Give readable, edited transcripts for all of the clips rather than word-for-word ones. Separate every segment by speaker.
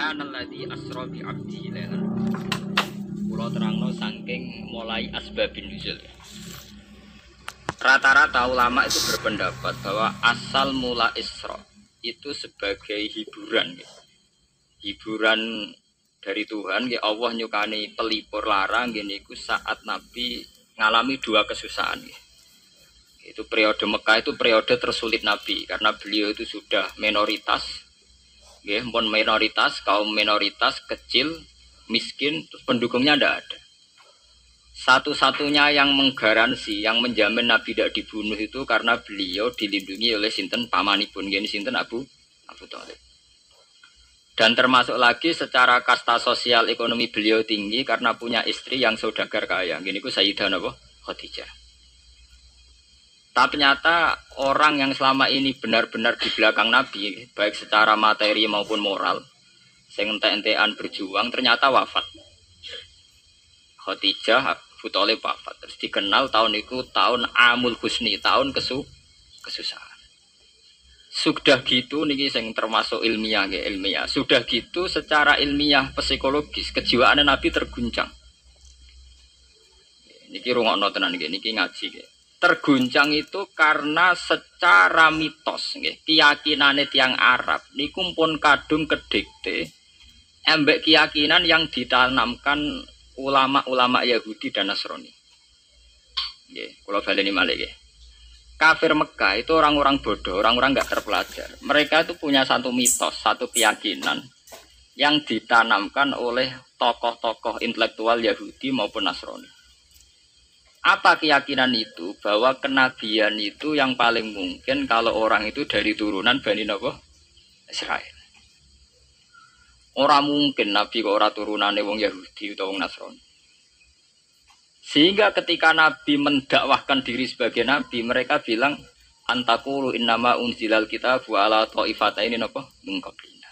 Speaker 1: Subhanalladzi asra bi 'abdihi lailan. Kula terangno saking mulai asbabun nuzul. Rata-rata ulama itu berpendapat bahwa asal mula Isra itu sebagai hiburan. Hiburan dari Tuhan, ya Allah nyukani pelipur larang gini ku saat Nabi ngalami dua kesusahan. Itu periode Mekah itu periode tersulit Nabi karena beliau itu sudah minoritas. Minoritas, kaum minoritas kecil, miskin, terus pendukungnya tidak ada. Satu-satunya yang menggaransi, yang menjamin Nabi tidak dibunuh itu karena beliau dilindungi oleh sinten pamanipun, gini sinten Abu Thalib. Dan termasuk lagi secara kasta sosial ekonomi beliau tinggi karena punya istri yang saudagar kaya. Gini ku Sayyidah Khadijah. Tapi ternyata orang yang selama ini benar-benar di belakang Nabi, baik secara materi maupun moral, sing ente-entean berjuang, ternyata wafat. Khadijah Abu Thalib wafat. Terus dikenal tahun itu tahun Amul Husni, tahun kesusahan. Sudah gitu niki sing termasuk ilmiah. Sudah gitu secara ilmiah psikologis kejiwaan Nabi terguncang. Niki rungokno tenan niki ngaji nggih. Terguncang itu karena secara mitos nggih, keyakinane tiyang Arab niku pun kadung kedikte embek keyakinan yang ditanamkan ulama-ulama Yahudi dan Nasrani. Nggih, kula baleni malih nggih. Kafir Mekah itu orang-orang bodoh, orang-orang enggak terpelajar. Mereka itu punya satu mitos, satu keyakinan yang ditanamkan oleh tokoh-tokoh intelektual Yahudi maupun Nasrani. Apa keyakinan itu? Bahwa kenabian itu yang paling mungkin kalau orang itu dari turunan Bani Israel. Orang mungkin Nabi kok ora turunane wong Yahudi utawa wong Nasrani. Sehingga ketika Nabi mendakwahkan diri sebagai Nabi, mereka bilang antakulu innama unzilal kitabu ala ta'ifataini min qablina.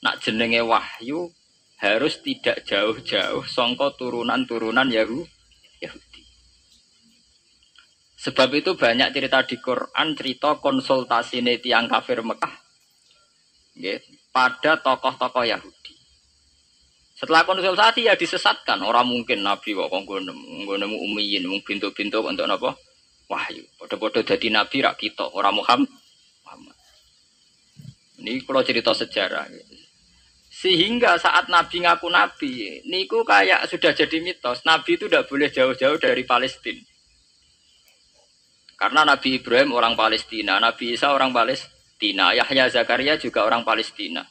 Speaker 1: Nak jenenge wahyu harus tidak jauh-jauh sangka turunan-turunan Yahudi. Sebab itu banyak cerita di Quran, cerita konsultasi tiang kafir Mekah pada tokoh-tokoh Yahudi. Setelah konsultasi ya disesatkan. Orang mungkin Nabi kok nemu umiyin, bintu-bintu untuk apa? Wahyu. Podo-podo jadi Nabi rak kita, orang Muhammad. Ini kalau cerita sejarah. Sehingga saat Nabi ngaku Nabi, niku kayak sudah jadi mitos. Nabi itu tidak boleh jauh-jauh dari Palestina. Karena Nabi Ibrahim orang Palestina, Nabi Isa orang Palestina, Yahya Zakaria juga orang Palestina.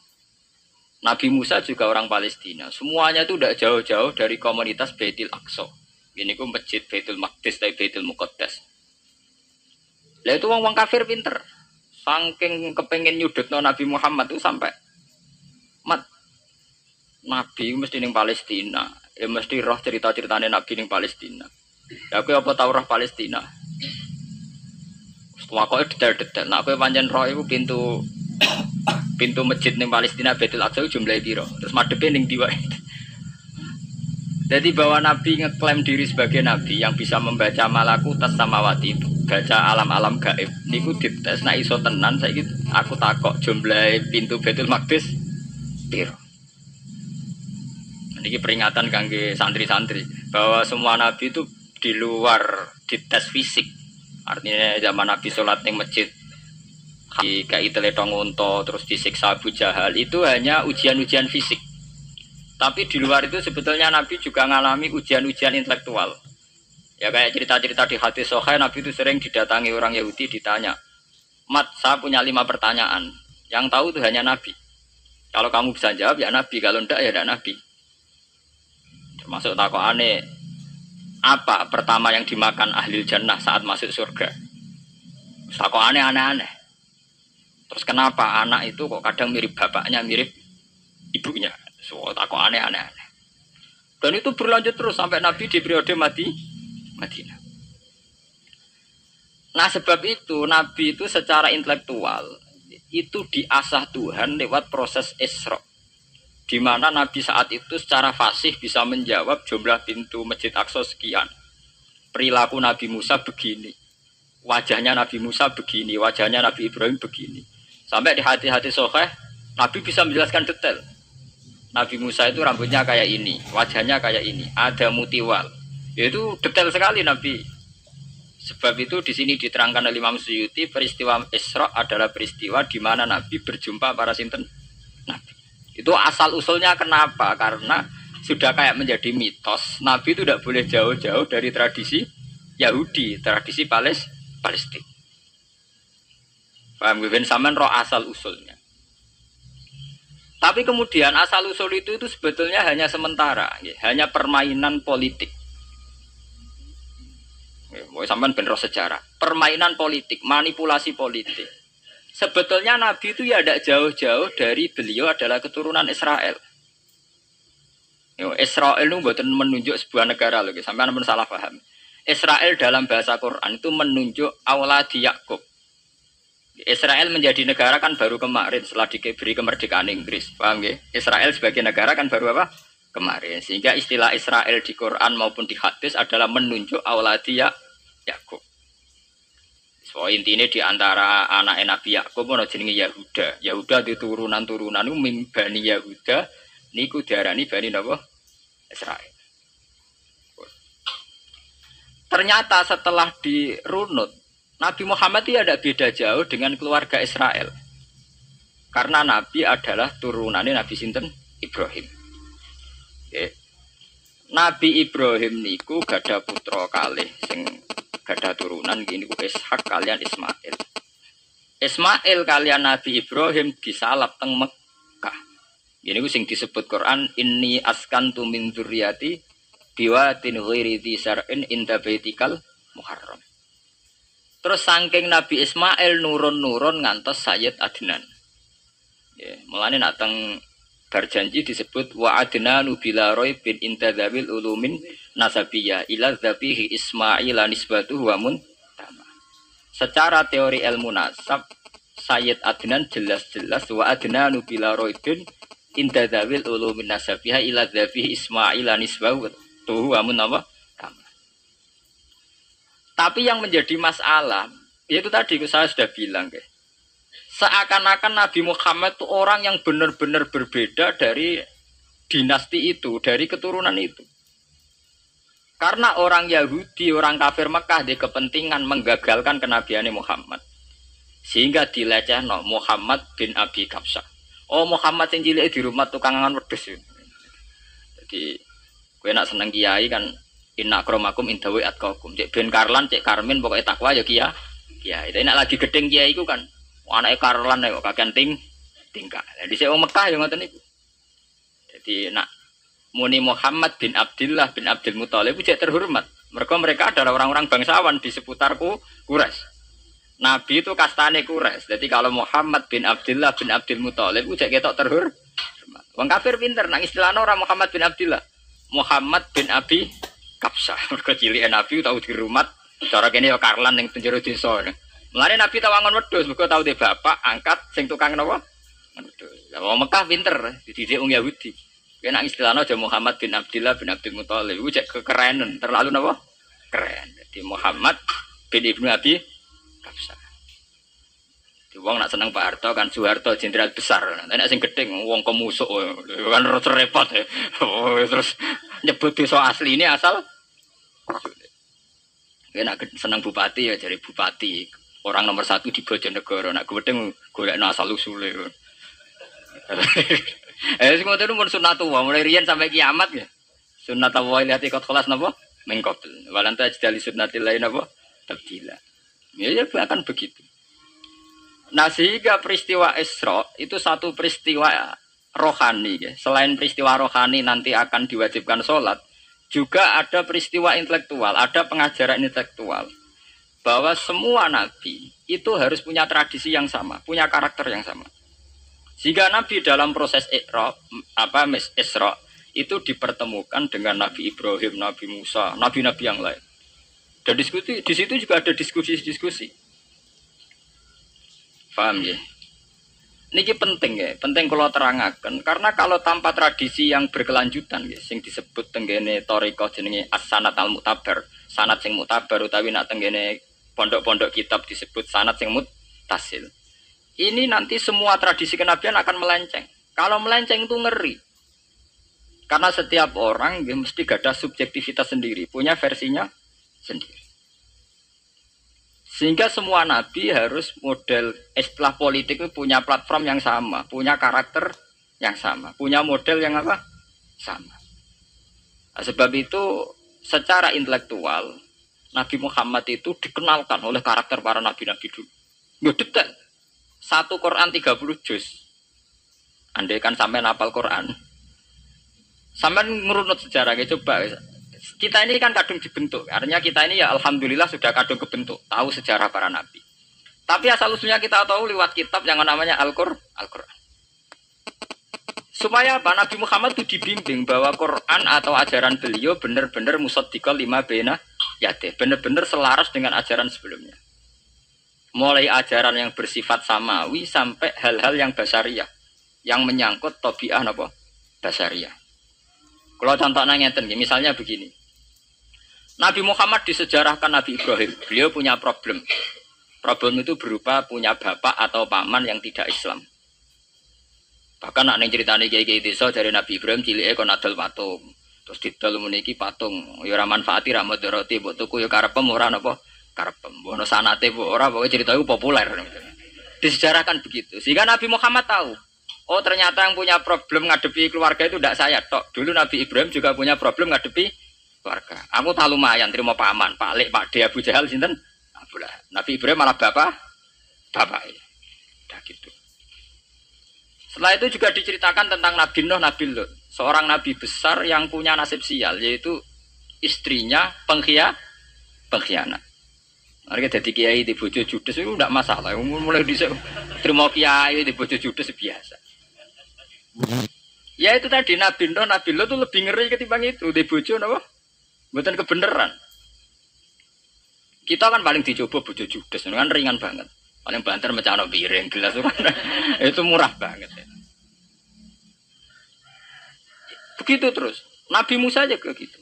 Speaker 1: Nabi Musa juga orang Palestina. Semuanya itu tidak jauh-jauh dari komunitas Baitul Aqsa. Ini ku masjid Baitul Maqdis dan Baitul Muqaddas. Lah itu wong kafir pinter. Saking kepengen nyudutno Nabi Muhammad itu sampai Nabi mesti ning Palestina. Ya mesti roh cerita-ceritane Nabi ning Palestina. Ya aku apa tau roh Palestina? Wakoke detail-detail. Nah, kowe pancen roh iku pintu masjid ning Palestina Baitul Aqsa jumlahe piro? Terus madhepe ning ndi wae. Jadi bahwa Nabi ngeklaim diri sebagai Nabi yang bisa membaca malakutas samawati, baca alam-alam gaib. Niku dites nek iso tenan saiki aku takok jumlahe pintu Baitul Maqdis piro. Niki peringatan kangge santri-santri bahwa semua nabi itu di luar dites fisik. Artinya zaman Nabi sholat di masjid kayak teletong unta terus disiksa Abu Jahal itu hanya ujian-ujian fisik. Tapi di luar itu sebetulnya Nabi juga mengalami ujian-ujian intelektual. Ya kayak cerita-cerita di hadis Sahih, Nabi itu sering didatangi orang Yahudi ditanya, "Mat, saya punya 5 pertanyaan. Yang tahu itu hanya Nabi. Kalau kamu bisa jawab ya Nabi, kalau tidak ya tidak Nabi." Termasuk takokane, apa pertama yang dimakan ahli jannah saat masuk surga? Kok aneh-aneh. Terus kenapa anak itu kok kadang mirip bapaknya, mirip ibunya? So, kok aneh-aneh. Dan itu berlanjut terus sampai Nabi di periode Madinah. Nah sebab itu Nabi itu secara intelektual itu diasah Tuhan lewat proses Isra. Di mana Nabi saat itu secara fasih bisa menjawab jumlah pintu Masjid Aqsa sekian. Perilaku Nabi Musa begini. Wajahnya Nabi Musa begini, wajahnya Nabi Ibrahim begini. Sampai di hati-hati Sahih, Nabi bisa menjelaskan detail. Nabi Musa itu rambutnya kayak ini, wajahnya kayak ini, ada mutiwal. Itu detail sekali Nabi. Sebab itu di sini diterangkan oleh Imam Suyuti, peristiwa Isra adalah peristiwa di mana Nabi berjumpa para sinten Nabi. Itu asal usulnya kenapa? Karena sudah kayak menjadi mitos. Nabi itu tidak boleh jauh-jauh dari tradisi Yahudi, tradisi Palestina. Paham ben sampean roh asal usulnya. Tapi kemudian asal usul itu sebetulnya hanya sementara, hanya permainan politik. Mau sampean ben roh sejarah, permainan politik, manipulasi politik. Sebetulnya Nabi itu ya tidak jauh-jauh dari beliau adalah keturunan Israel. Israel itu bukan menunjuk sebuah negara loh, sampean pun salah paham. Israel dalam bahasa Quran itu menunjuk auladi Yakub. Israel menjadi negara kan baru kemarin setelah diberi kemerdekaan Inggris, paham ya? Israel sebagai negara kan baru apa? Kemarin. Sehingga istilah Israel di Quran maupun di hadis adalah menunjuk auladi Yakub. So intinya di antara anak Nabi Yakub ono jenenge Yahuda. Yahuda di turunan-turunan itu Bani Yahuda niku diarani Bani napa? Israel. Ternyata setelah dirunut Nabi Muhammad itu ada beda jauh dengan keluarga Israel. Karena Nabi adalah turunannya Nabi sinten Ibrahim. Okay. Nabi Ibrahim niku gada putra kalih sing gada turunan gini ku Ishak kalian Ismail. Ismail kalian Nabi Ibrahim disalap teng Mekah. Gini ku sing disebut Quran inni askantu min dzurriyyati biwatin ghairi dzar'in inda baitikal muharram. Terus saking Nabi Ismail nurun-nurun ngantos Sayyid Adnan. Ya, mulane nak teng berjanji disebut wa adnanu bila raibin intadzawil ulumin nasabiyah ila dzabihi Ismail nisbatuhu wa muntama. Secara teori ilmu nasab Sayyid Adnan jelas-jelas wa adnanu bila raibin intadzawil ulumin nasabiyah ila dzabihi Ismail nisbatuhu wa muntama. Tapi yang menjadi masalah, itu tadi saya sudah bilang, seakan-akan Nabi Muhammad itu orang yang benar-benar berbeda dari dinasti itu, dari keturunan itu. Karena orang Yahudi, orang kafir Mekah, dia kepentingan menggagalkan kenabian Muhammad. Sehingga dilecehno Muhammad bin Abi Kabsah. Oh Muhammad yang cilik di rumah tukangan wedhus. Jadi, gue nak seneng kiai kan, inna akramakum indawi atqakum. Cek ben Karlan, cek Karmin pokoknya takwa ya kiai. Itu nak lagi gedeng kiai iku kan. Anake Karlan kok kakean tingkah. Jadi saya wong Mekah ya ngoten niku. Jadi nak muni Muhammad bin Abdullah bin Abdul Muthalib cek terhormat. Mereka adalah orang-orang bangsawan di seputarku Quraisy. Nabi itu kastane Quraisy. Jadi kalau Muhammad bin Abdullah bin Abdul Muthalib cek ketok terhormat. Wong kafir pinter nang istilahna ora Muhammad bin Abdullah. Muhammad bin Abi Kapsah, mereka cilik Nabi tahu di rumah, cara kene ya Karlan yang penjuru desa. Mulane Nabi tahu angon wedhus, mereka tahu de bapak angkat sing tukang napa? Wedhus. Lah wong Mekah pinter, dididik wong Yahudi. Kena istilahnya aja Muhammad bin Abdullah bin Abdul Muthalib, cek kekerenan, terlalu napa? Keren. Jadi Muhammad bin Ibnu Abi Kapsah. Di wong nak seneng Pak Harto kan Soeharto jenderal besar. Nek sing gedeng wong kemusuk kan repot ya. Terus nyebut desa asli ini asal nak seneng bupati ya jadi bupati orang nomor 1 di Bojonegoro nak gedeng golekno asal usule. Sing ngoten mun sunatullah mulai riyen sampai kiamat ya. Sunatullah lati kot kelas napa? Mengkobel. Walanta jadi sunnatil lain napa? Tabdila. Ya akan begitu. Nah sehingga peristiwa Isra itu satu peristiwa rohani ya. Selain peristiwa rohani nanti akan diwajibkan sholat, juga ada peristiwa intelektual, ada pengajaran intelektual bahwa semua nabi itu harus punya tradisi yang sama, punya karakter yang sama. Sehingga nabi dalam proses Isra itu dipertemukan dengan Nabi Ibrahim, Nabi Musa, nabi-nabi yang lain. Dan diskusi di situ juga ada diskusi-diskusi. Paham ya? Niki penting ya, penting kalau terangkan. Karena kalau tanpa tradisi yang berkelanjutan ya, sing disebut tenggene toriko jenenge as-sanad al-mu'tabar, sanad sing mu'tabar utawi nak tenggene pondok-pondok kitab disebut sanad sing muttasil. Ini nanti semua tradisi kenabian akan melenceng. Kalau melenceng itu ngeri. Karena setiap orang dia mesti ada subjektivitas sendiri, punya versinya sendiri. Sehingga semua nabi harus model istilah politik itu punya platform yang sama, punya karakter yang sama, punya model yang apa? Sama. Nah, sebab itu secara intelektual Nabi Muhammad itu dikenalkan oleh karakter para nabi-nabi dulu. Ya detail. Satu Quran 30 juz. Andai kan sampai hafal Quran. Sampai ngurunut sejarah, coba. Kita ini kan kadung dibentuk. Artinya kita ini ya alhamdulillah sudah kadung kebentuk. Tahu sejarah para nabi. Tapi asal usulnya kita tahu lewat kitab yang namanya Al-Quran. Supaya apa? Nabi Muhammad itu dibimbing bahwa Quran atau ajaran beliau benar-benar musaddiqal lima baina yadeh. Benar-benar selaras dengan ajaran sebelumnya. Mulai ajaran yang bersifat samawi sampai hal-hal yang basariyah. Yang menyangkut tabiah apa? Basariyah. Kalau contohnya ngeten, misalnya begini. Nabi Muhammad disejarahkan Nabi Ibrahim. Beliau punya problem. Problem itu berupa punya bapak atau paman yang tidak Islam. Bahkan nak neng ceritane kiai-kiai desa dari Nabi Ibrahim cilike kon adol patung. Terus didol meniki patung. Ya ora manfaati ra mudarati mbok tuku ya karepem ora napa karepem. Mbok ono sanate mbok ora pokoke cerita itu populer. Disejarahkan begitu. Sehingga Nabi Muhammad tahu. Oh ternyata yang punya problem ngadepi keluarga itu tidak saya tok. Dulu Nabi Ibrahim juga punya problem ngadepi keluarga. Aku tak lumayan terima paman, Pak Lek, Pak De, Abu Jahal sinten? Abdullah. Nabi Ibrahim malah bapak. Udah gitu. Setelah itu juga diceritakan tentang Nabi Nuh, Nabi Lut. Seorang nabi besar yang punya nasib sial, yaitu istrinya pengkhianat. Mereka jadi kiai di bojo judes itu tidak masalah. Mulai terima kiai di bojo judes biasa. Ya itu tadi Nabi Nuh, Nabi Lut itu lebih ngeri ketimbang itu. Di bojo apa? Bukan kebenaran. Kita kan paling dicoba bojo judes, kan ringan banget. Paling banter macam piring gelas itu murah banget. Ya. Begitu terus. Nabi Musa juga gitu.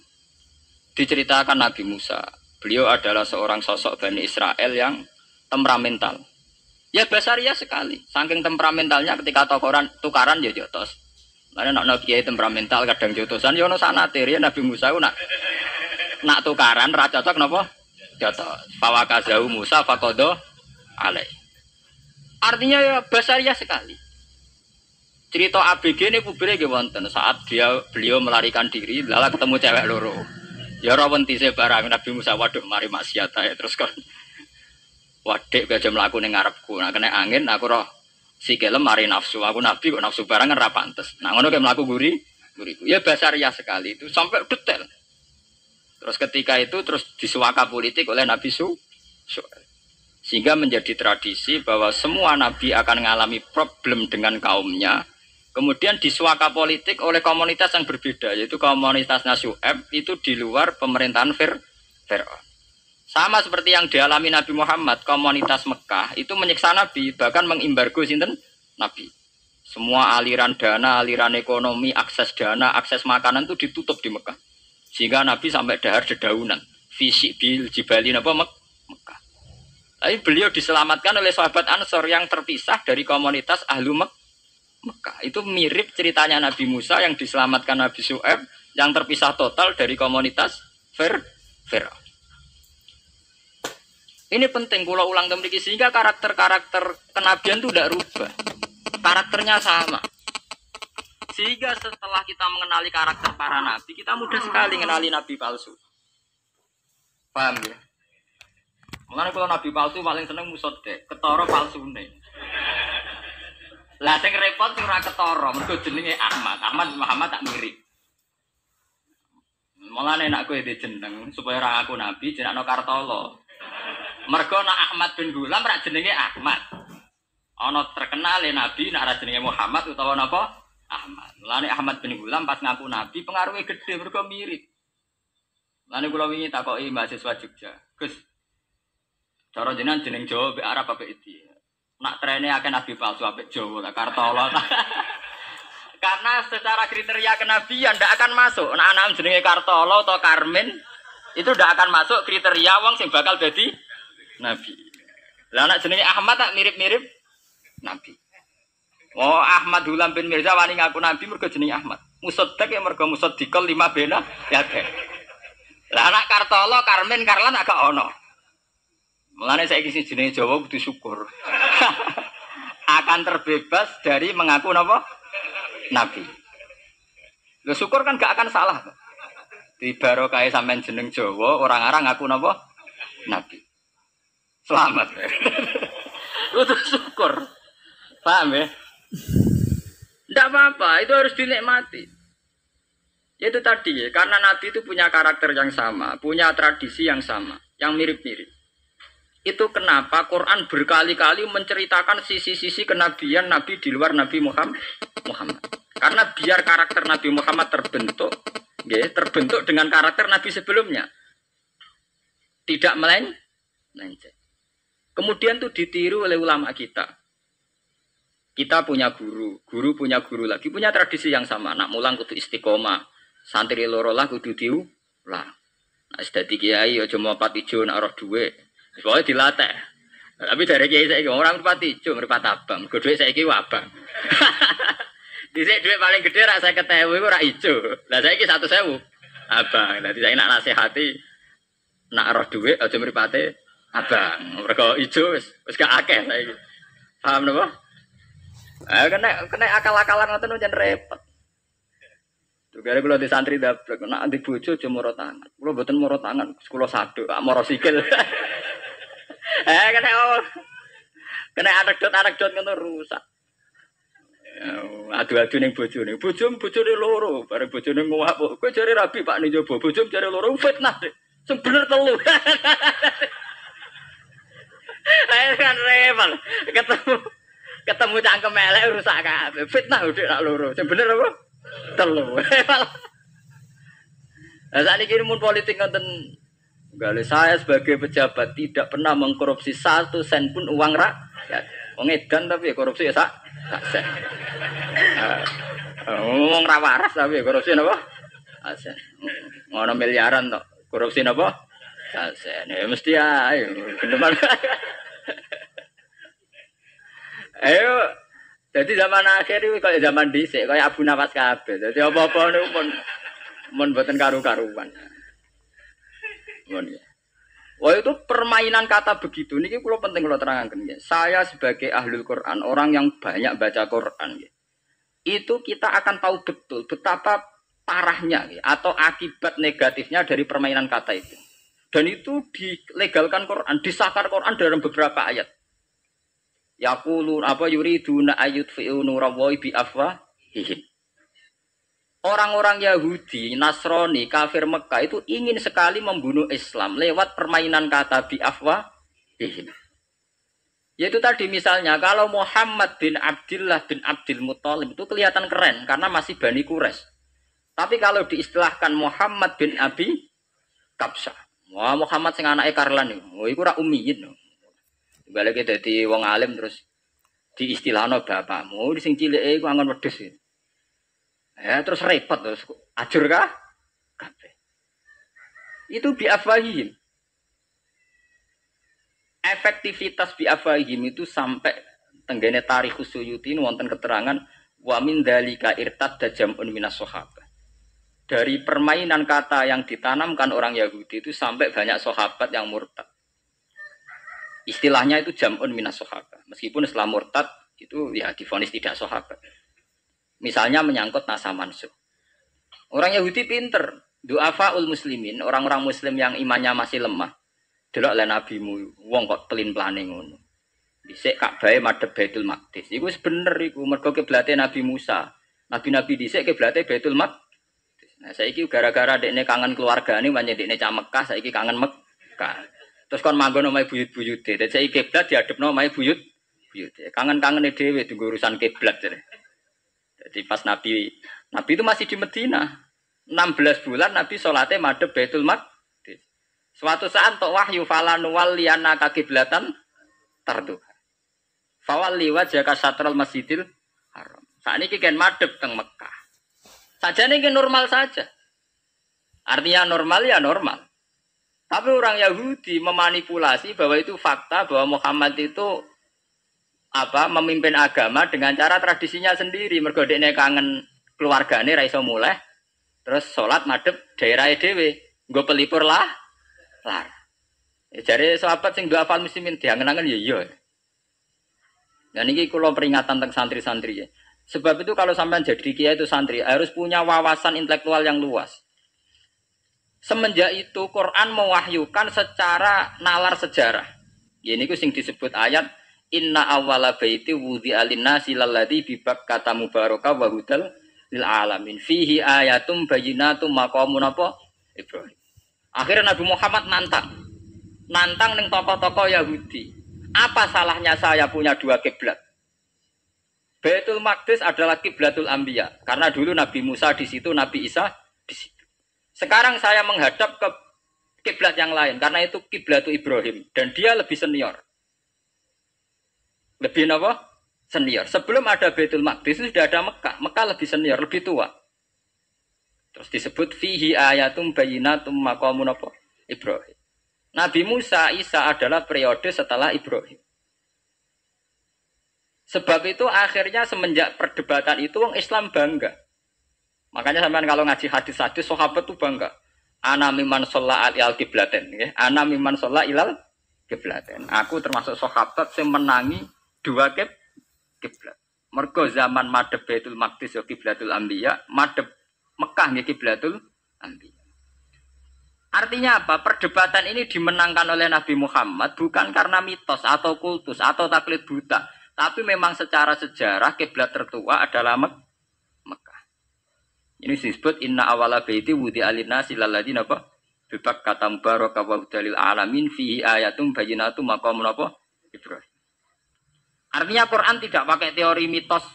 Speaker 1: Diceritakan Nabi Musa, beliau adalah seorang sosok Bani Israel yang temperamental. Ya basaria sekali. Saking temperamentalnya ketika tukaran ya jotos. Lalu nak kiai temperamental kadang jotosan. Ya ono sanate ya Nabi Musa nak tukaran ra cocok napa? Jotos. Fawakazahu Musa faqada alai. Artinya ya basaria sekali. Cerita ABG ini kubire nggih wonten saat beliau melarikan diri lala ketemu cewek loro. Ya ora wenti se barang Nabi Musa waduh mari maksiat ae terus kon. Wadek aja mlaku ning ngarepku. Nah kena angin aku roh sikile mari nafsu. Aku nabi kok nafsu barang kan ra pantes. Nah ngono ke mlaku guriku. Ya basaria sekali itu sampai detail. Terus ketika itu terus disuaka politik oleh Nabi sehingga menjadi tradisi bahwa semua nabi akan mengalami problem dengan kaumnya. Kemudian disuaka politik oleh komunitas yang berbeda, yaitu komunitas Syu'aib itu di luar pemerintahan Fir'aun. Sama seperti yang dialami Nabi Muhammad, komunitas Mekah itu menyiksa Nabi, bahkan mengimbargo sinten Nabi. Semua aliran dana, aliran ekonomi, akses dana, akses makanan itu ditutup di Mekah. Sehingga Nabi sampai dahar dedaunan, fisik bil jibali napa Mekah. Tapi beliau diselamatkan oleh sahabat Ansor yang terpisah dari komunitas Ahlu Mekah. Itu mirip ceritanya Nabi Musa yang diselamatkan Nabi Syu'aib yang terpisah total dari komunitas Fir'aun. Ini penting kalau ulang kembali sehingga karakter-karakter kenabian itu tidak rubah. Karakternya sama. Sehingga setelah kita mengenali karakter para nabi, kita mudah sekali mengenali nabi palsu. Paham ya? Mengenai kalau nabi palsu paling seneng musodek, ketara palsune. Lah sing repot ora ketara, mergo jenenge Ahmad. Ahmad Muhammad tak mirip. Mulane nek kowe jeneng supaya ora aku nabi jenengno Kartolo. Mergo nek Ahmad bin Gulam ra jenenge Ahmad. Ana terkenal nabi nek ra jenenge Muhammad utawa napa? Ahmad. Mulane Ahmad bin Gulam pas ngaku nabi pengaruhnya gede mergo mirip. Mulane kula wingi takoki mahasiswa Jogja. Gus. Cara jenengan jeneng Jawa mbek Arab apa iki? Nak trene akeh nabi palsu apik Jawa ta Kartolo. Karena secara kriteria kenabian ndak akan masuk. Nek anak jenenge Kartolo atau Karmin itu ndak akan masuk kriteria wong sing bakal dadi nabi. Lah anak jenenge Ahmad tak mirip-mirip nabi. Oh Ahmad Hulam bin Mirza wani ngaku nabi mergo jenenge Ahmad. Musaddiq ya mergo musaddiqal lima bena ya kan. Lah anak Kartolo, Karmen, Karlan agak ono. Mulane saiki sing jenenge Jawa kudu syukur. Akan terbebas dari mengaku napa? Nabi. Lho syukur kan gak akan salah. Di barokah sampean jeneng Jawa, orang-orang ngaku napa? Nabi. Selamat. Kudu syukur. Paham ya? Tidak apa-apa, itu harus dinikmati. Itu tadi ya, karena Nabi itu punya karakter yang sama, punya tradisi yang sama, yang mirip-mirip. Itu kenapa Quran berkali-kali menceritakan sisi-sisi kenabian Nabi di luar Nabi Muhammad. Karena biar karakter Nabi Muhammad terbentuk, ya, terbentuk dengan karakter Nabi sebelumnya. Tidak melenceng. Kemudian itu ditiru oleh ulama kita. Kita punya guru punya guru lagi, punya tradisi yang sama. Nak mulang kudu istiqomah, santri loro lah kudu diulang. Nah, sedadi kiai aja mau pati ijo nak roh dhuwit. Pokoke dilatih. Tapi dari kiai saiki orang pati ijo, mripat abang. Mergo dhuwit saiki abang. Dhisik dhuwit paling gedhe rak 50.000 iku rak ijo. Lah saiki 100.000 abang. Dadi saiki nak nasihati nak roh dhuwit aja mripate abang. Mergo ijo wis gak akeh saiki. Paham napa? Kena akal-akalan ngoten jan repot. Tugare kula di santri dablek, nek di bojo aja moro tangan. Kula mboten moro tangan, kula saduk, moro sikil. Kena anekdot ngono rusak. Adu-adu ning bojone. Bojone loro, bareng bojone ngowak. Kowe jare rabi Pak ning jowo, bojone jare loro fitnah. Sing bener telu. Ayo kan repot. Ketemu cangkem elek rusak kabeh. Fitnah udah nak loro. Sing bener apa? Telu. Lah sakniki mun politik ngoten. Gale saya sebagai pejabat tidak pernah mengkorupsi 1 sen pun uang rakyat. Wong edan tapi ya korupsi ya sak sen. Ngomong ra waras tapi ya korupsi napa? Sen. Ngono miliaran tok. Korupsi napa? Sen. Ya mesti ae. Gendeman. Ayo, jadi zaman akhir itu kayak zaman dhisik, kayak Abu Nawas kabeh. Jadi apa-apa niku mun mboten karu-karuan. Mun ya. Wah itu permainan kata begitu niki kula penting kula terangaken ya. Saya sebagai ahlul Quran, orang yang banyak baca Quran ya. Itu kita akan tahu betul betapa parahnya ya, atau akibat negatifnya dari permainan kata itu. Dan itu dilegalkan Quran, disahkan Quran dalam beberapa ayat. Yaqulun apa yuriduna ayyutfi'u nurallahi bi afwahihim. Orang-orang Yahudi, Nasrani, kafir Mekah itu ingin sekali membunuh Islam lewat permainan kata bi afwahihim. Yaitu tadi misalnya kalau Muhammad bin Abdullah bin Abdul Muthalib itu kelihatan keren karena masih Bani Quraisy. Tapi kalau diistilahkan Muhammad bin Abi Kabsyah, wah Muhammad sing anake Karlan iku, iku ora ummiyin. Balik dadi wong alim terus diistilahno bapakmu sing cilike iku angon wedhus. Ya terus repot terus ajur kah? Kabeh. Itu biafahim. Efektivitas biafahim itu sampai tenggene tarikh Suyuti wonten keterangan wa min dzalika irtad jam'un minas sahabah. Dari permainan kata yang ditanamkan orang Yahudi itu sampai banyak sahabat yang murtad. Istilahnya itu jam'un minas sahabah. Meskipun setelah murtad itu ya divonis tidak sahabat. Misalnya menyangkut nasa mansuh. Orang Yahudi pinter, du'afaul muslimin, orang-orang muslim yang imannya masih lemah. Delok le nabimu, wong kok pelin-pelane ngono. Dhisik Ka'bah madhep Baitul Maqdis. Iku wis bener iku mergo kiblate Nabi Musa. Nabi-nabi dhisik kiblate Baitul Maqdis. Nah saiki gara-gara dekne kangen keluargane banyak dekne cah Mekah, saiki kangen Mekah. Terus kon manggon omahe buyut-buyute. Dadi saiki kiblat diadepno omahe buyut-buyute. Kangen-kangene dhewe tunggu urusan kiblat. Jadi pas Nabi itu masih di Medina. 16 bulan Nabi salate madhep Baitul Maqdis. Suatu saat tok wahyu falan walliyana kiblatan tarduh. Fawalli wajhaka satral Masjidil Haram. Sakniki kan madhep teng Mekah. Sajane iki normal saja. Artinya normal ya normal. Tapi orang Yahudi memanipulasi bahwa itu fakta bahwa Muhammad itu memimpin agama dengan cara tradisinya sendiri. Mergo dekne kangen keluargane ra iso mulih, terus salat madhep daerah dhewe, nggo pelipur lah. Lar. Jare sahabat sing duafal muslimin diangen-angen ya iya. Nah niki kula peringatan tentang santri-santri ya. Sebab itu kalau sampean jadi kiai itu santri harus punya wawasan intelektual yang luas. Semenjak itu Quran mewahyukan secara nalar sejarah. Ya niku sing disebut ayat inna awwala baiti wudi'a lin-nasi lalladzi bi Bakkah mubarakah wa hudal lil alamin. Fihi ayatum bayyinatum maqamun apa? Ibrahim. Akhirnya Nabi Muhammad nantang ning tokoh-tokoh Yahudi. Apa salahnya saya punya dua kiblat? Baitul Maqdis adalah kiblatul anbiya karena dulu Nabi Musa di situ, Nabi Isa di situ. Sekarang saya menghadap ke kiblat yang lain karena itu kiblatul Ibrahim dan dia lebih senior. Lebih apa? Senior. Sebelum ada Baitul Maqdis sudah ada Mekah. Mekah lebih senior, lebih tua. Terus disebut fihi ayatum bayyinatum maqamun apa? Ibrahim. Nabi Musa, Isa adalah periode setelah Ibrahim. Sebab itu akhirnya semenjak perdebatan itu orang Islam bangga. Makanya sampean kalau ngaji hadis-hadis sahabat itu bangga. Ana mimman shalla al qiblaten, nggih. Ana mimman shalla ilal qiblaten. Aku termasuk sahabat yang menangi dua kiblat. Mergo zaman madhep Baitul Maqdis ya kiblatul anbiya, madhep Mekah nggih kiblatul anbiya. Artinya apa? Perdebatan ini dimenangkan oleh Nabi Muhammad bukan karena mitos atau kultus atau taklid buta, tapi memang secara sejarah kiblat tertua adalah Mekah. Ini disebut inna awala baiti wudi'a lin-nasi lalladzi apa? Bi Bakkah mubarakah wa hudal lil alamin fihi ayatum bayyinatum maqamun apa? Ibrahim. Artinya Quran tidak pakai teori mitos.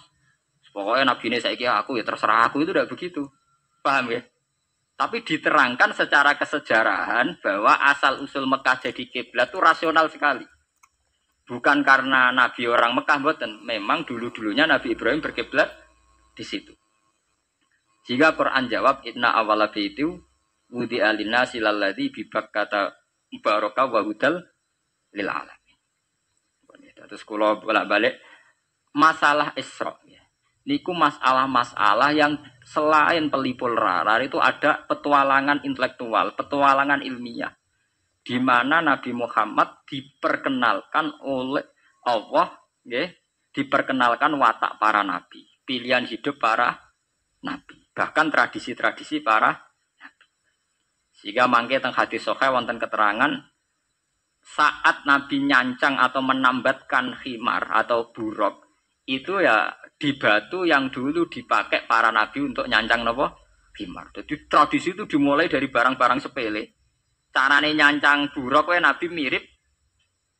Speaker 1: Pokoknya Nabi ini saiki aku ya terserah aku itu tidak begitu. Paham ya? Tapi diterangkan secara kesejarahan bahwa asal usul Mekah jadi kiblat itu rasional sekali. Bukan karena Nabi orang Mekah mboten, memang dulu-dulunya Nabi Ibrahim berkiblat di situ. Jika Quran jawab inna awwala baiti wudi'a lin-nasi lalladzi bi Bakkah mubarakah wa hudal lil alamin. Terus kula bolak-balik masalah Isra. Niku masalah-masalah yang selain pelipur rarar itu ada petualangan intelektual, petualangan ilmiah. Di mana Nabi Muhammad diperkenalkan oleh Allah, diperkenalkan watak para nabi, pilihan hidup para nabi, bahkan tradisi-tradisi para nabi. Sehingga mangke teng hadis sahih wonten keterangan saat Nabi nyancang atau menambatkan khimar atau buruk itu ya di batu yang dulu dipakai para nabi untuk nyancang nopo khimar. Jadi tradisi itu dimulai dari barang-barang sepele. Carane nyancang buruk Nabi mirip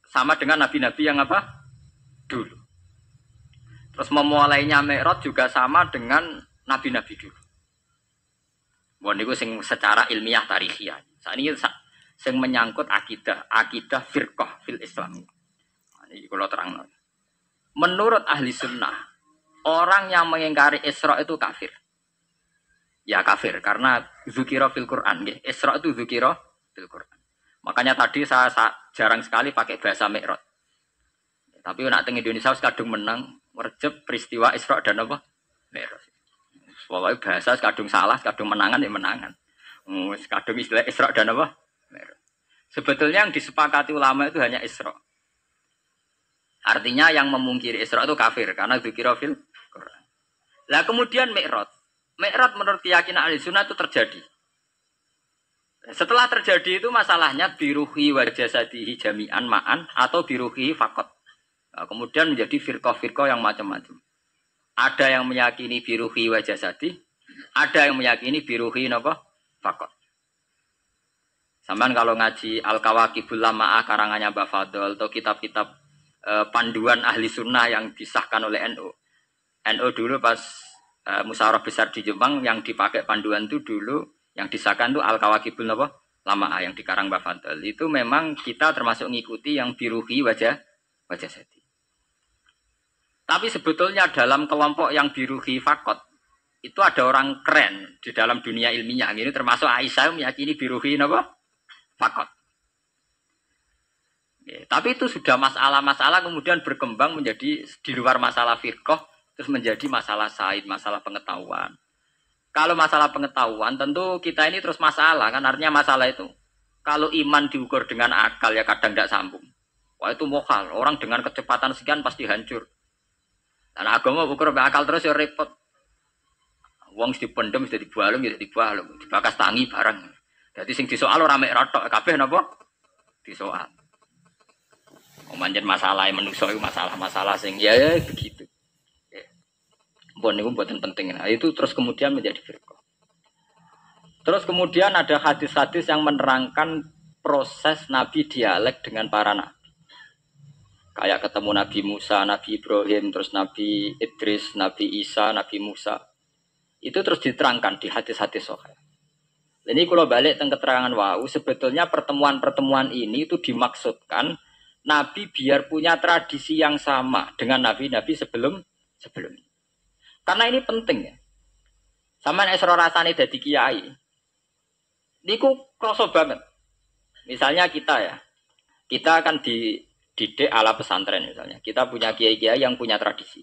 Speaker 1: sama dengan nabi-nabi yang apa? Dulu. Terus memulainya Mi'raj juga sama dengan nabi-nabi dulu. Wah niku sing secara ilmiah tarikhiyah. Sakniki sing menyangkut akidah firqah fil Islam. Ini kalau terang. Menurut ahli sunnah, orang yang mengingkari Isra itu kafir. Ya kafir karena dzukira fil Quran. Isra itu dzukira fil Quran. Makanya tadi saya jarang sekali pakai bahasa Mi'raj. Tapi nak teng Indonesia kadung menang merjep peristiwa Isra dan apa? Mi'raj. Pokoknya bahasa kadung salah, kadung menangan ya menangan. Kadung istilah Isra dan apa? Mi'raj. Sebetulnya yang disepakati ulama itu hanya Isra. Artinya yang memungkiri Isra itu kafir karena dzikra fil Quran. Lah kemudian Mi'raj. Mi'raj menurut keyakinan ahli sunnah itu terjadi. Setelah terjadi itu masalahnya biruhi wa jasadihi jami'an ma'an atau biruhi faqat. Nah, kemudian menjadi firqah-firqah yang macam-macam. Ada yang meyakini biruhi wa jasadi, ada yang meyakini biruhi napa? Faqat. Sampeyan kalau ngaji Al-Kawakibul Lama'ah karangannya Mbah Fadl atau kitab-kitab panduan ahli sunnah yang disahkan oleh NU. NU dulu pas musyawarah besar di Jepang yang dipakai panduan itu dulu yang disahkan itu Al-Kawakibul Lama'ah yang dikarang Mbah Fadl. Itu memang kita termasuk ngikuti yang biruhi wajah sedi. Tapi sebetulnya dalam kelompok yang biruhi fakot itu ada orang keren di dalam dunia ilmiah. Ini termasuk Aisyah meyakini biruhi fakot. Ya, tapi itu sudah masalah-masalah kemudian berkembang menjadi di luar masalah firqah terus menjadi masalah said, masalah pengetahuan. Kalau masalah pengetahuan, tentu kita ini terus masalah kan, artinya masalah itu. Kalau iman diukur dengan akal ya kadang tidak sambung. Wah itu mokal, orang dengan kecepatan sekian pasti hancur. Dan agama ukur akal terus ya repot. Wong dipendem sudah dibalung ya dibalung, dibakas tangi barang. Jadi sing disoal ora mek rotok, kabeh napa? Disoal. Manjen masalah menungso itu masalah-masalah sing ya begitu. Bon itu buatan penting. Nah, itu terus kemudian menjadi firqah. Terus kemudian ada hadis-hadis yang menerangkan proses Nabi dialek dengan para nabi. Kayak ketemu Nabi Musa, Nabi Ibrahim, terus Nabi Idris, Nabi Isa, Nabi Musa. Itu terus diterangkan di hadis-hadis sahih. Ini kalau balik tentang keterangan wau, sebetulnya pertemuan-pertemuan ini itu dimaksudkan Nabi biar punya tradisi yang sama dengan nabi-nabi sebelumnya. Karena ini penting ya. Sama esro rasane dadi kiai. Niku kroso banget. Misalnya kita ya. Kita akan dididik ala pesantren misalnya. Kita punya kiai-kiai yang punya tradisi.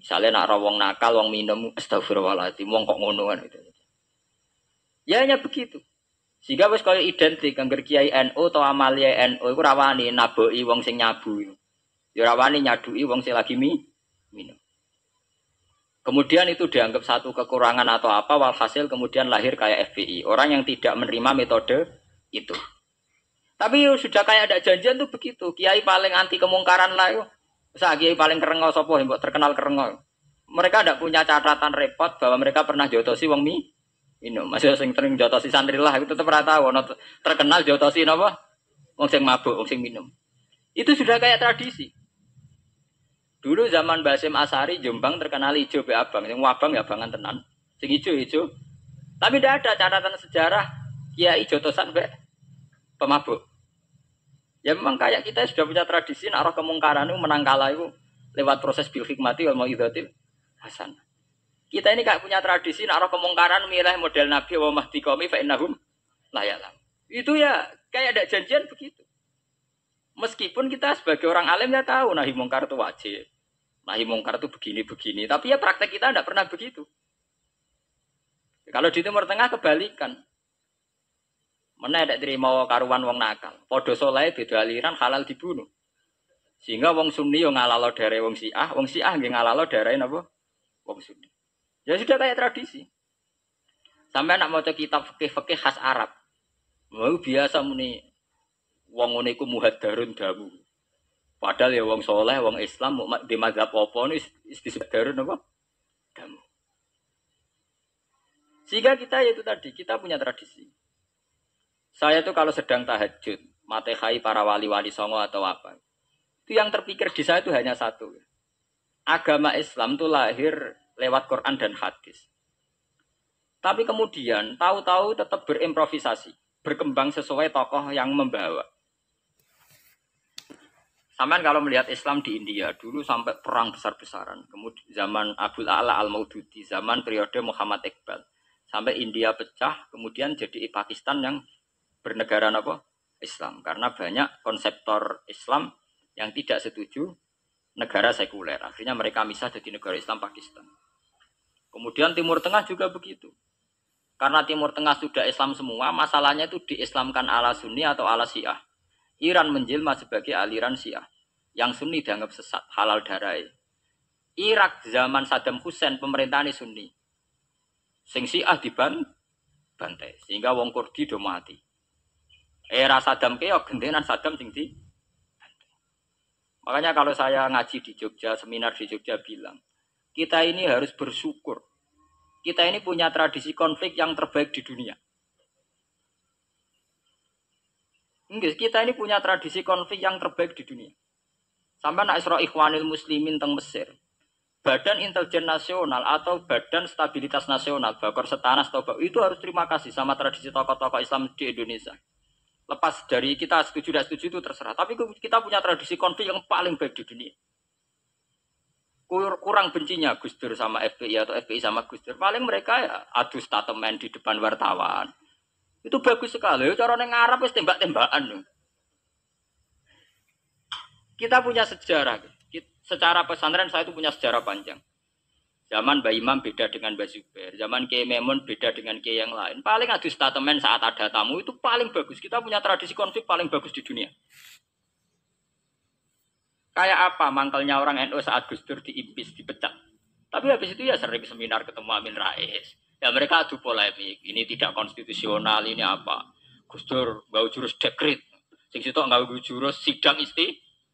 Speaker 1: Misalnya nak rawong nakal, wong minum, astagfirullahaladzim, wong kok ngono kan gitu. Ya hanya begitu. Sehingga wis kaya identik angger kiai NU atau amalia NU iku rawani naboki wong sing nyabu. Ya rawani nyadui wong sing lagi minum. Kemudian itu dianggap satu kekurangan atau apa, walhasil kemudian lahir kayak FPI. Orang yang tidak menerima metode itu. Tapi sudah kayak ada janjian tuh begitu. Kiai paling anti kemungkaran lah itu. Misal kiai paling kerengo sopo yang terkenal kerengo. Mereka tidak punya catatan repot bahwa mereka pernah jotosi wong minum. Masih sing sering jotosi santri lah. Itu tetap rata. Terkenal jotosi apa? Wong sing mabuk, wong sing minum. Itu sudah kayak tradisi. Dulu zaman Basim Asari Jombang terkenal hijau be abang, yang wabang ya abangan tenan, sing hijau. Tapi tidak ada catatan sejarah kiai jotosan be pemabuk. Ya memang kayak kita sudah punya tradisi naruh kemungkaran itu menang kalah itu lewat proses bil hikmati wal mau'izatil hasan. Kita ini kayak punya tradisi naruh kemungkaran milih model Nabi wa mahdi qaumi fa innahum la ya'lam. Itu ya kayak ada janjian begitu. Meskipun kita sebagai orang alim ya tahu nahi mungkar itu wajib. Nahi mungkar itu begini-begini. Tapi ya praktek kita tidak pernah begitu. Kalau di Timur Tengah kebalikan. Mana ada terima karuan wong nakal. Podo soleh beda aliran halal dibunuh. Sehingga wong Sunni yang ngalalo dari wong Syiah nggih ngalalo dari napa? Wong Sunni. Ya sudah kayak tradisi. Sampai nak maca kitab fikih-fikih khas Arab. Mau biasa muni wong ngene iku muhaddarun damu. Padahal ya wong soleh, wong Islam di mazhab apa ini disebut darun apa? Damu. Sehingga kita itu tadi, kita punya tradisi. Saya tuh kalau sedang tahajud, matehai para wali-wali songo atau apa. Itu yang terpikir di saya itu hanya satu. Agama Islam itu lahir lewat Quran dan hadis. Tapi kemudian tahu-tahu tetap berimprovisasi, berkembang sesuai tokoh yang membawa. Samaan kalau melihat Islam di India dulu sampai perang besar-besaran, kemudian zaman Abul A'la Al-Maududi, zaman periode Muhammad Iqbal, sampai India pecah, kemudian jadi Pakistan yang bernegara apa? Islam, karena banyak konseptor Islam yang tidak setuju negara sekuler. Akhirnya mereka misah jadi negara Islam Pakistan. Kemudian Timur Tengah juga begitu. Karena Timur Tengah sudah Islam semua, masalahnya itu diislamkan ala Sunni atau ala Syiah. Iran menjelma sebagai aliran Syiah. Yang Sunni dianggap sesat, halal darai. Irak zaman Saddam Hussein pemerintahan Sunni. Sing Syiah dibantai. Sehingga wong Kurdi do mati. Era Saddam keok gentenan Saddam sing di. Makanya kalau saya ngaji di Jogja, seminar di Jogja bilang, kita ini harus bersyukur. Kita ini punya tradisi konflik yang terbaik di dunia. Kita ini punya tradisi konflik yang terbaik di dunia. Sampai nak Isra Ikhwanil Muslimin teng Mesir. Badan Intelijen Nasional atau Badan Stabilitas Nasional, Bakor Setanas itu harus terima kasih sama tradisi tokoh-tokoh Islam di Indonesia. Lepas dari kita setuju dan setuju itu terserah. Tapi kita punya tradisi konflik yang paling baik di dunia. Kurang bencinya Gus Dur sama FPI atau FPI sama Gus Dur. Paling mereka ya adu statement di depan wartawan. Itu bagus sekali. Cara neng Arab wis tembak-tembakan. Kita punya sejarah. Secara pesantren saya itu punya sejarah panjang. Zaman Mbak Imam beda dengan Mbak Zubair. Zaman Kiai Memun beda dengan Kiai yang lain. Paling adu statement saat ada tamu itu paling bagus. Kita punya tradisi konflik paling bagus di dunia. Kayak apa mangkelnya orang NU saat Gus Dur diimpis, dipecat. Tapi habis itu ya sering seminar ketemu Amin Rais. Ya mereka adu polemik. Ini tidak konstitusional, ini apa. Gus Dur bau jurus dekret. Sing sitok nggak jurus sidang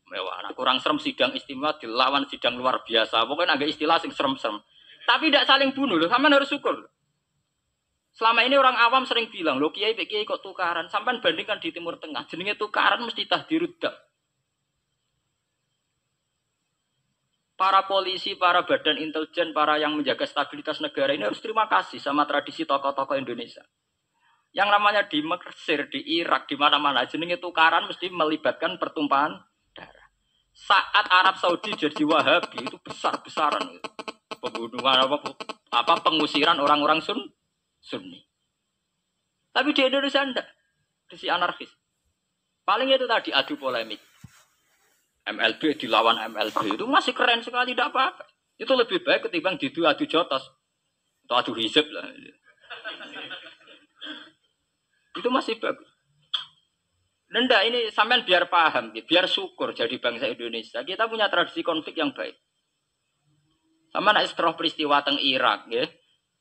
Speaker 1: mewah. Nah, kurang serem sidang istimewa dilawan sidang luar biasa. Pokoknya agak istilah sing serem-serem. Tapi tidak saling bunuh loh. Sampai harus syukur. Selama ini orang awam sering bilang, loh kiai kok tukaran. Sampai bandingkan di Timur Tengah. Jenenge tukaran mesti tahdirudam. Para polisi, para badan intelijen, para yang menjaga stabilitas negara ini harus terima kasih sama tradisi tokoh-tokoh Indonesia. Yang namanya di Mesir, di Irak, di mana-mana jenenge tukaran mesti melibatkan pertumpahan darah. Saat Arab Saudi jadi Wahabi itu besar-besaran pembunuhan apa pengusiran orang-orang Sunni. Tapi di Indonesia enggak. Di anarkis. Paling itu tadi adu polemik. MLB dilawan MLB itu masih keren sekali, tidak apa-apa. Itu lebih baik ketimbang adu jotos atau adu hizib lah. Itu masih bagus. Nenda ini sampean biar paham, biar syukur jadi bangsa Indonesia. Kita punya tradisi konflik yang baik. Sama nak setelah peristiwa teng Irak, ya,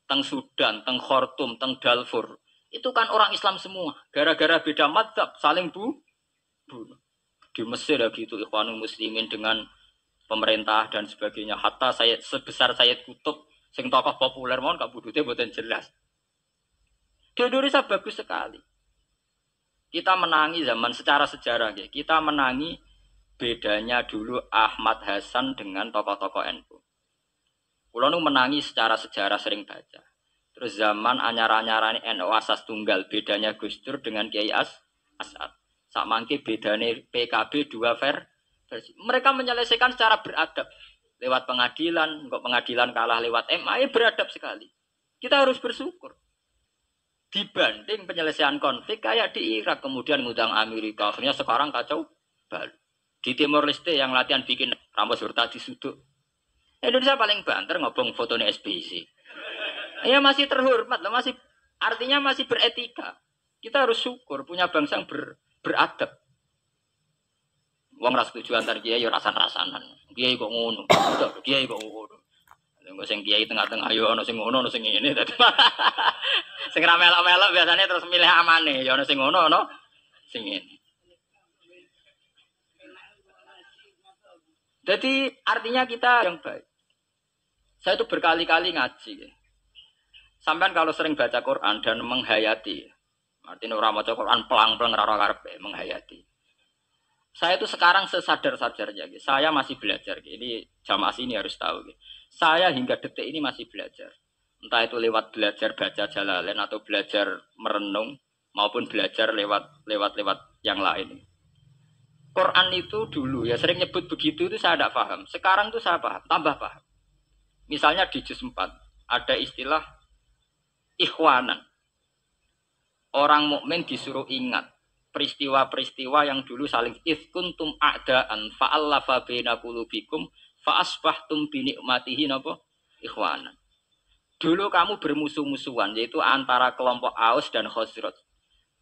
Speaker 1: teng Sudan, teng Khartoum, teng Darfur, itu kan orang Islam semua. Gara-gara beda madzhab saling bunuh. Di Mesir ya gitu, Ikhwanul Muslimin dengan pemerintah dan sebagainya. Hatta saya sebesar Sayyid Qutb, sing tokoh populer mohon kabudute mboten jelas. Di Indonesia bagus sekali. Kita menangi zaman secara sejarah, ya. Kita menangi bedanya dulu Ahmad Hasan dengan tokoh-tokoh NU. Kulo nu menangi secara sejarah sering baca. Terus zaman anyar-anyarane NU asas tunggal, bedanya Gus Dur dengan Kiai As'ad. Sak mangke bedane PKB dua versi. Mereka menyelesaikan secara beradab. Lewat pengadilan, kok pengadilan kalah lewat MA, beradab sekali. Kita harus bersyukur. Dibanding penyelesaian konflik kayak di Irak, kemudian ngundang Amerika, akhirnya sekarang kacau baru. Di Timor Leste yang latihan bikin Ramos Hurtadi suduk. Indonesia paling banter ngobong fotonya SBC. Ya masih terhormat, masih artinya masih beretika. Kita harus syukur punya bangsa yang beradab. Wong ras tujuan antar kiai yo rasan-rasanan. Kiai kok ngono. Kiai kok ngono. Engko sing kiai tengah-tengah yo ana sing ngono, ana sing ngene dadi. Sing ra melok-melok biasanya terus milih amane, ya ana sing ngono, ana sing ngene. Jadi artinya kita yang baik. Saya itu berkali-kali ngaji. Sampai kalau sering baca Quran dan menghayati, artinya orang baca Quran pelang-pelang rara karepe menghayati. Saya itu sekarang sesadar-sadarnya, saya masih belajar. Ini jamaah sini harus tahu. Saya hingga detik ini masih belajar. Entah itu lewat belajar baca Jalalain atau belajar merenung maupun belajar lewat yang lain. Quran itu dulu ya sering nyebut begitu itu saya tidak paham. Sekarang tuh saya paham, tambah paham. Misalnya di juz 4 ada istilah ikhwanan. Orang mukmin disuruh ingat peristiwa-peristiwa yang dulu saling kuntum a'daan fa'allafa baina qulubikum fa asbahtum bi nikmatihi napa ikhwanan. Dulu kamu bermusuh-musuhan yaitu antara kelompok Aus dan Khazraj.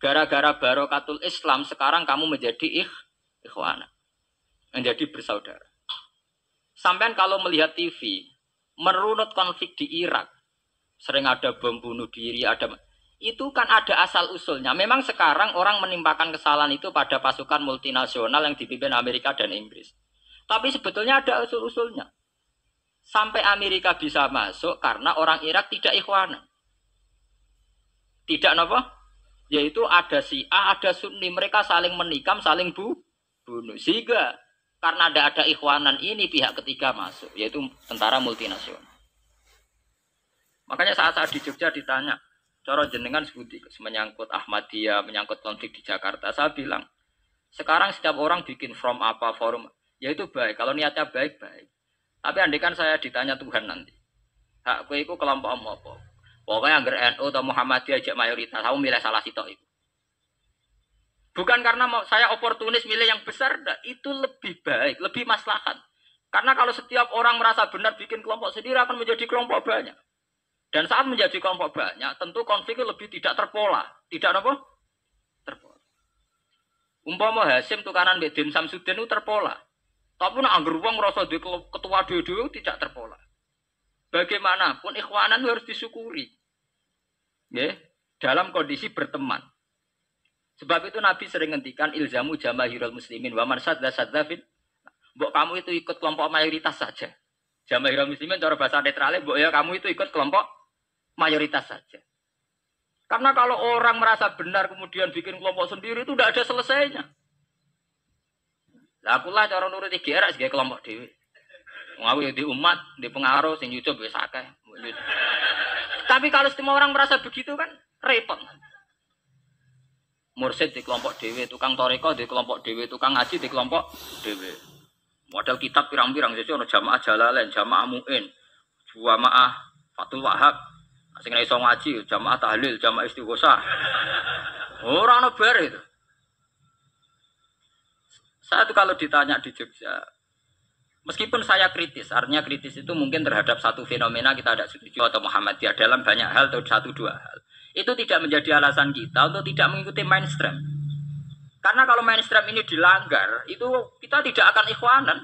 Speaker 1: Gara-gara barokatul Islam sekarang kamu menjadi ikhwanan. Menjadi bersaudara. Sampean kalau melihat TV merunut konflik di Irak, sering ada bom bunuh diri, itu kan ada asal usulnya. Memang sekarang orang menimpakan kesalahan itu pada pasukan multinasional yang dipimpin Amerika dan Inggris. Tapi sebetulnya ada usul-usulnya. Sampai Amerika bisa masuk karena orang Irak tidak ikhwanan. Tidak apa? Yaitu ada Syiah, ada Sunni, mereka saling menikam, saling bunuh. Sehingga karena ada ikhwanan ini pihak ketiga masuk, yaitu tentara multinasional. Makanya saat di Jogja ditanya, cara jenengan sebuti menyangkut Ahmadiyah, menyangkut konflik di Jakarta, saya bilang, sekarang setiap orang bikin from apa forum, yaitu baik. Kalau niatnya baik-baik. Tapi andaikan saya ditanya Tuhan nanti, hak kowe iku kelompok apa? Pokoknya anggar NU atau Muhammadiyah ajak mayoritas, aku milih salah sitok itu. Bukan karena saya oportunis milih yang besar, itu lebih baik, lebih maslahat. Karena kalau setiap orang merasa benar bikin kelompok sendiri akan menjadi kelompok banyak. Dan saat menjadi kelompok banyak, tentu konfliknya lebih tidak terpola. Tidak apa? Terpola. Umpama Hasim tukaran mbek Din Samsudin itu terpola. Tapi nek angger wong ngrasa duwe ketua dhewe tidak terpola. Bagaimanapun ikhwanan harus disyukuri. Nggih, dalam kondisi berteman. Sebab itu Nabi sering ngendikan ilzamu jamaahirul muslimin wa man sadda fil. Mbok kamu itu ikut kelompok mayoritas saja. Jamaahirul muslimin cara bahasa netralnya mbok ya kamu itu ikut kelompok mayoritas saja. Karena kalau orang merasa benar kemudian bikin kelompok sendiri itu tidak ada selesainya. Lah akulah cara nuruti GR sebagai kelompok dhewe. Wong di umat, di pengaruh sing nyucup wis akeh. Tapi kalau semua orang merasa begitu kan repot. Mursyid di kelompok dhewe, tukang toreko di kelompok dhewe, tukang ngaji di kelompok dhewe. Model kitab pirang-pirang sesuk ana jamaah Jalalain, jamaah Muin, jamaah Fathul Wahab. Sing iso ngaji, jamaah tahlil, jamaah istighosah. Ora ono bar itu. Saya itu kalau ditanya di Jogja, meskipun saya kritis, artinya kritis itu mungkin terhadap satu fenomena kita tidak setuju atau Muhammadiyah dalam banyak hal atau satu dua hal. Itu tidak menjadi alasan kita untuk tidak mengikuti mainstream. Karena kalau mainstream ini dilanggar, itu kita tidak akan ikhwanan.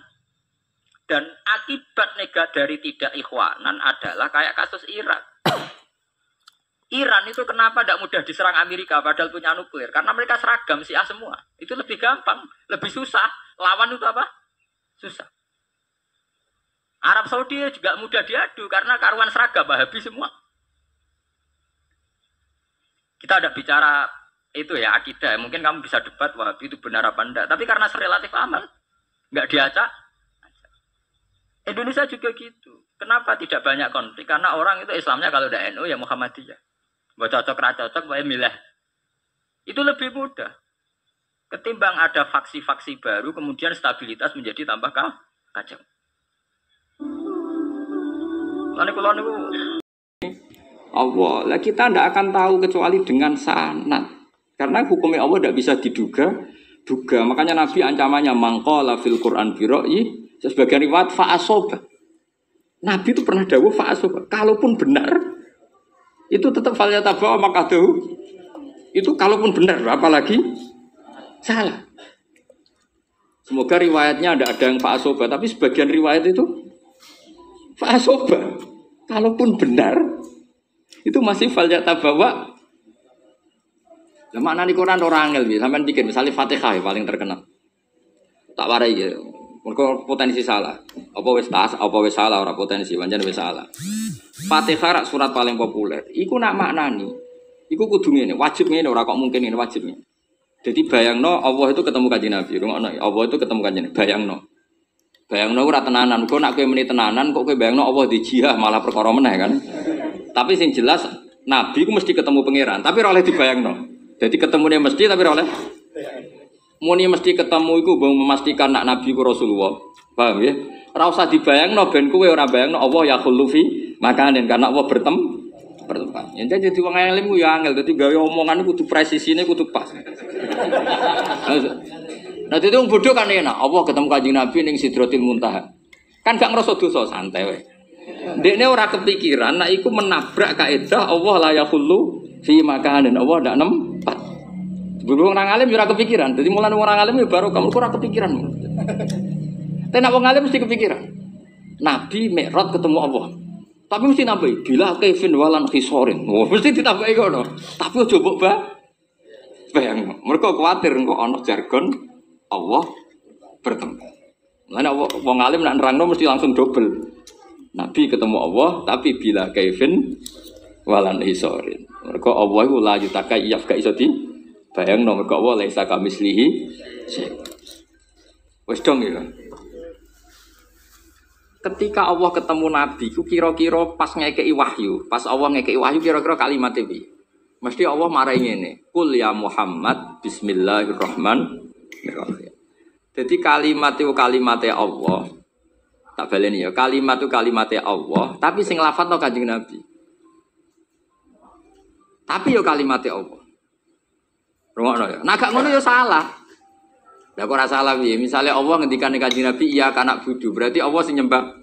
Speaker 1: Dan akibat negatif dari tidak ikhwanan adalah kayak kasus Irak. Iran itu kenapa tidak mudah diserang Amerika padahal punya nuklir? Karena mereka seragam Syiah semua. Itu lebih gampang, lebih susah. Lawan itu apa? Susah. Arab Saudi juga mudah diadu karena karuan seragam Wahabi semua. Kita ada bicara itu ya akidah. Mungkin kamu bisa debat Wahabi itu benar apa enggak. Tapi karena relatif aman, nggak diacak. Indonesia juga gitu. Kenapa tidak banyak konflik? Karena orang itu Islamnya kalau udah NU ya Muhammadiyah. Buat cocok ra cocok, boleh milih. Itu lebih mudah. Ketimbang ada faksi-faksi baru, kemudian stabilitas menjadi tambah kacau.
Speaker 2: Allah, lah kita tidak akan tahu kecuali dengan sanad. Karena hukumnya Allah tidak bisa diduga. Makanya Nabi ancamannya mangqala fil Quran biroi, sebagian riwayat fa'asoba. Nabi itu pernah dawuh fa'asoba. Kalaupun benar, itu tetap falyatabawa makadahu. Itu kalaupun benar, apalagi salah. Semoga riwayatnya ada yang fa'asoba, tapi sebagian riwayat itu fa'asoba. Kalaupun benar, itu masih falyatabawa. Lah maknane Quran orang angel iki, sampean pikir misalnya Fatihah ya, paling terkenal. Tak warai ya. Mergo potensi salah. Apa wis salah ora potensi, pancen wis salah. Fatihah surat paling populer. Iku nak maknani. Iku kudu ngene, wajib ngene ora kok mungkin ngene wajib ngene. Jadi bayangno Allah itu ketemu Kanjeng Nabi, rungokno. Allah itu ketemu Kanjeng Nabi, bayangno. Bayangno ora tenanan, kok nak kowe meni tenanan kok kowe bayangno Allah dijihah malah perkara meneh kan. Tapi sing jelas Nabi ku mesti ketemu pangeran, tapi ora oleh dibayangno. Jadi ketemunya mesti tapi ora oleh. Muni mesti ketemu iku bang memastikan nak Nabi ku Rasulullah. Paham ya? Ora usah dibayangno ben kowe ora bayangno Allah ya khulufi makanen karena Allah bertemu. Ya jadi wong alim ku ya angel dadi gawe omongan kudu presisine kudu pas. Nah itu wong bodoh kan enak. Allah ketemu Kanjeng Nabi ning Sidratil Muntaha. Kan gak ngrasa dosa santai wae. Dekne ora kepikiran nek iku menabrak kaidah Allah la yakhullu fi makanin. Allah ndak nempat. Wong orang alim ora kepikiran. Dadi mulane wong orang alim ya baru kamu ora kepikiran. Tapi nek wong alim mesti kepikiran. Nabi Mi'raj ketemu Allah. Tapi mesti nambahi bila kaifin walan khisorin. Oh, mesti ditambahi ngono. Tapi aja mbok bayang. Mergo kuwatir engko ana jargon Allah bertemu. Lah wong alim nek nerangno mesti langsung double. Nabi ketemu Allah tapi bila kaifin walan khisorin. Mergo Allah iku la yutakayyaf ka iso di bayangno mergo Allah laisa kamislihi. Wis dong ya. Ketika Allah ketemu Nabi, ku kira-kira pas ngekei wahyu, pas Allah ngekei wahyu kira-kira kalimat itu. Mesti Allah marai ngene, Qul ya Muhammad bismillahirrahmanirrahim. Jadi kalimat itu kalimatnya Allah. Tak baleni ya, kalimat itu kalimatnya Allah, tapi sing lafadzno Kanjeng Nabi. Tapi yo kalimatnya Allah. Rungokno ya. Nah gak ngono yo salah. Lah kok ora salah piye? Misale Allah ngendikan ning Kanjeng Nabi iya kanak budu, berarti Allah sing nyembah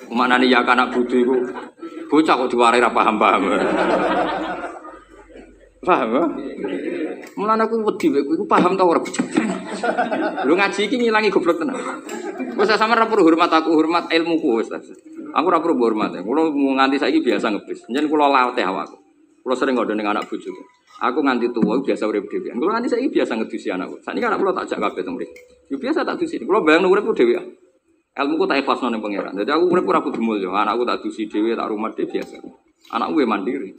Speaker 2: maknane ya kanak budu iku bocah kok diwarai ra paham-paham. Paham ya? Mulane aku wedi kowe paham ta ora bocah. Lu ngaji iki ngilangi goblok tenan. Wis sampeyan ora perlu hormat aku, hormat ilmuku wis. Aku ora perlu hormat. Kulo nganti saiki biasa ngebis. Njen kulo latih awakku. Kulo sering ngondo ning anak bojoku. Aku nganti tuwa biasa urip dhewe. Kulo nganti saiki biasa ngedusi anakku. Sakniki anak kulo tak jak kabeh teng mriki. Yo biasa tak dusi. Kulo bayang uripku dhewe. Ilmuku tak ikhlasno ning pangeran. Dadi aku urip ora kudu mulya. Anakku tak dusi dhewe, tak rumah dhewe biasa. Anakku ya mandiri.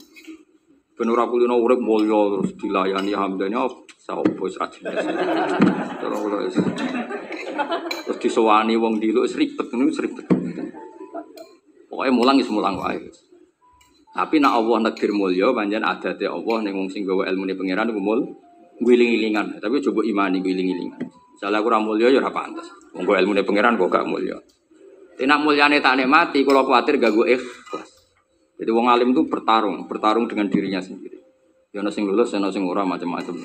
Speaker 2: Ben ora kulino urip mulya terus dilayani hamdane sapa wis ra jelas. Terus disowani wong diluk wis ribet ngono wis ribet. Pokoke mulang wis mulang wae. Tapi nek Allah negir mulya pancen adate Allah ning wong sing gawe ilmune pangeran iku mul ngiling-ilingan. Tapi coba imani ngiling-ilingan. Salah ora mulya ya ora pantes. Wong gawe ilmune pangeran kok gak mulya. Nek mulyane tak nikmati kula kuwatir ganggu ikhlas. Jadi wong alim itu bertarung dengan dirinya sendiri. Ya ana sing lulus, ana sing ora macam-macam.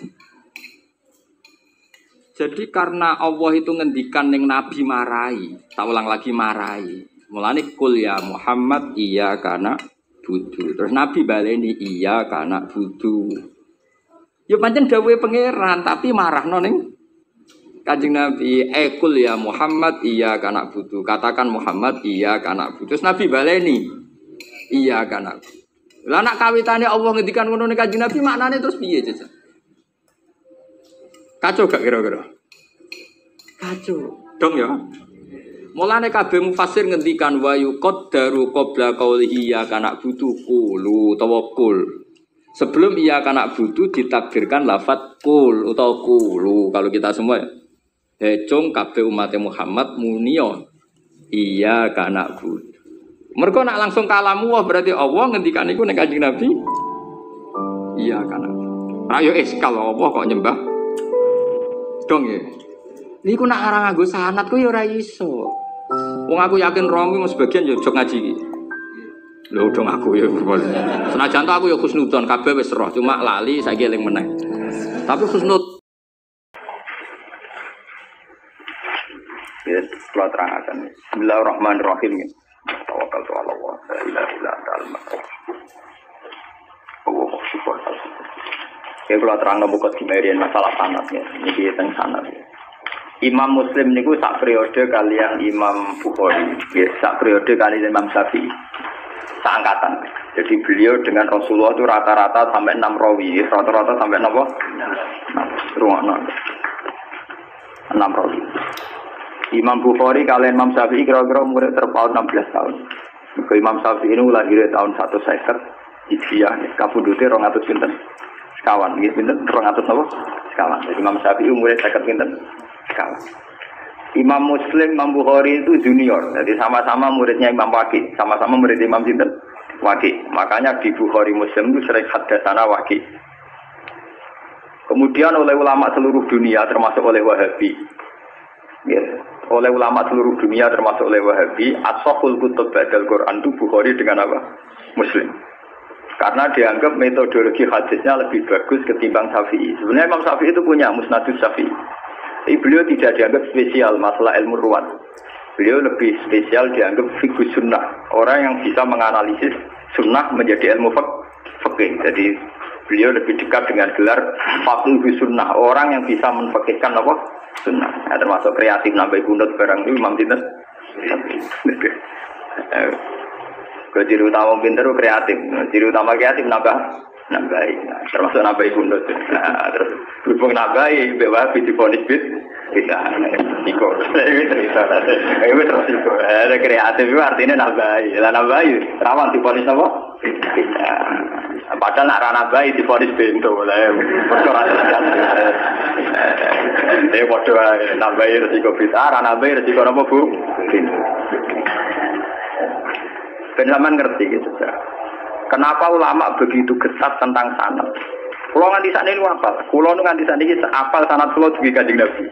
Speaker 2: Jadi karena Allah itu ngendikan ning nabi marai, tak ulang lagi marai. Mulane kul ya Muhammad iya kana budu. Terus nabi baleni iya kana budu. Ya pancen dawuhe pangeran tapi marahno ning Kanjeng Nabi kul ya Muhammad iya kana budu. Katakan Muhammad iya kana budu. Terus nabi baleni iya kan aku. Lah nak kawitane Allah ngendikan ngono ning Kanjeng Nabi maknane terus piye jajal? Kacau gak kira-kira? Kacau. Dong ya. Mulane kabeh mufassir ngendikan wa yuqaddaru qabla qaulihi ya kana butuh qulu tawakkul. Sebelum iya kana butuh ditakdirkan lafaz qul utawa qulu. Kalau kita semua cung kabeh umat Muhammad muniyo iya kana butuh. Mereka nak langsung kalamu wah berarti Allah ngendikan iku ning Kanjeng Nabi. Iya kan. Ayo kalau Allah kok nyembah. Dong ya. Niku nak arang nganggo sanad ku ya ora iso. Wong aku yakin romi mung sebagian ya jog ngaji iki. Lho dong aku ya. Senajan to aku ya khusnudon kabeh wis roh cuma lali saiki eling meneh. Tapi khusnud ya setelah terangkan. Bismillahirrahmanirrahim. Tawakal tu Allah wa la ilaha illa anta Allah subhanahu. Ya kalau terang buka dimerian masalah sanadnya, ini tentang sanad. Imam Muslim niku sak periode kalian Imam Bukhari, ya, sak periode kalian Imam Syafi'i, seangkatan. Jadi beliau dengan Rasulullah itu rata-rata sampai 6 rawi, rata-rata sampai 6 rawi. Imam Bukhari kalian Imam Syafi'i kira-kira umurnya terpaut 16 tahun. Maka Imam Syafi'i ini lahir tahun 150 Hijriah, kabudute 200 pinten sekawan, nggih pinten 200 napa? Sekawan. Jadi Imam Syafi'i umurnya 50 pinten sekawan. Imam Muslim, Imam Bukhari itu junior. Jadi sama-sama muridnya Imam Waqi, sama-sama murid Imam sinten? Waqi. Makanya di Bukhari Muslim itu sering hadatsana Waqi. Kemudian oleh ulama seluruh dunia termasuk oleh Wahabi. Ya, oleh ulama seluruh dunia termasuk oleh Wahabi, as-sahul kutub ba'dal Quran itu Bukhari dengan apa? Muslim. Karena dianggap metodologi hadisnya lebih bagus ketimbang Syafi'i. Sebenarnya Imam Syafi'i itu punya Musnadus Syafi'i. Tapi beliau tidak dianggap spesial masalah ilmu ruwat. Beliau lebih spesial dianggap fiqh sunnah. Orang yang bisa menganalisis sunnah menjadi ilmu fikih. Jadi beliau lebih dekat dengan gelar faqih sunnah. Orang yang bisa menfaqihkan apa? Sunnah. Nah, termasuk kreatif nambah bunut barang itu Imam Sinten. Kalau ciri utama pinter itu kreatif. Ciri utama kreatif nambah. Nah, termasuk nambah bunut. Nah, terus berhubung nambah, bawa di ponis bit. Bisa, ikut. Itu terus ikut. Ada kreatif itu artinya nambah. Nambah, rawan di ponis apa? Padahal nak rana bayi di ponis bento lah. Dia bodoh nambahi resiko kita, rana bayi resiko apa bu? Penjaman ngerti gitu. Kenapa ulama begitu gesat tentang sanad? Kulo nganti sana ini apa? Kulo nganti sana ini apal sanad kulo juga Kanjeng Nabi.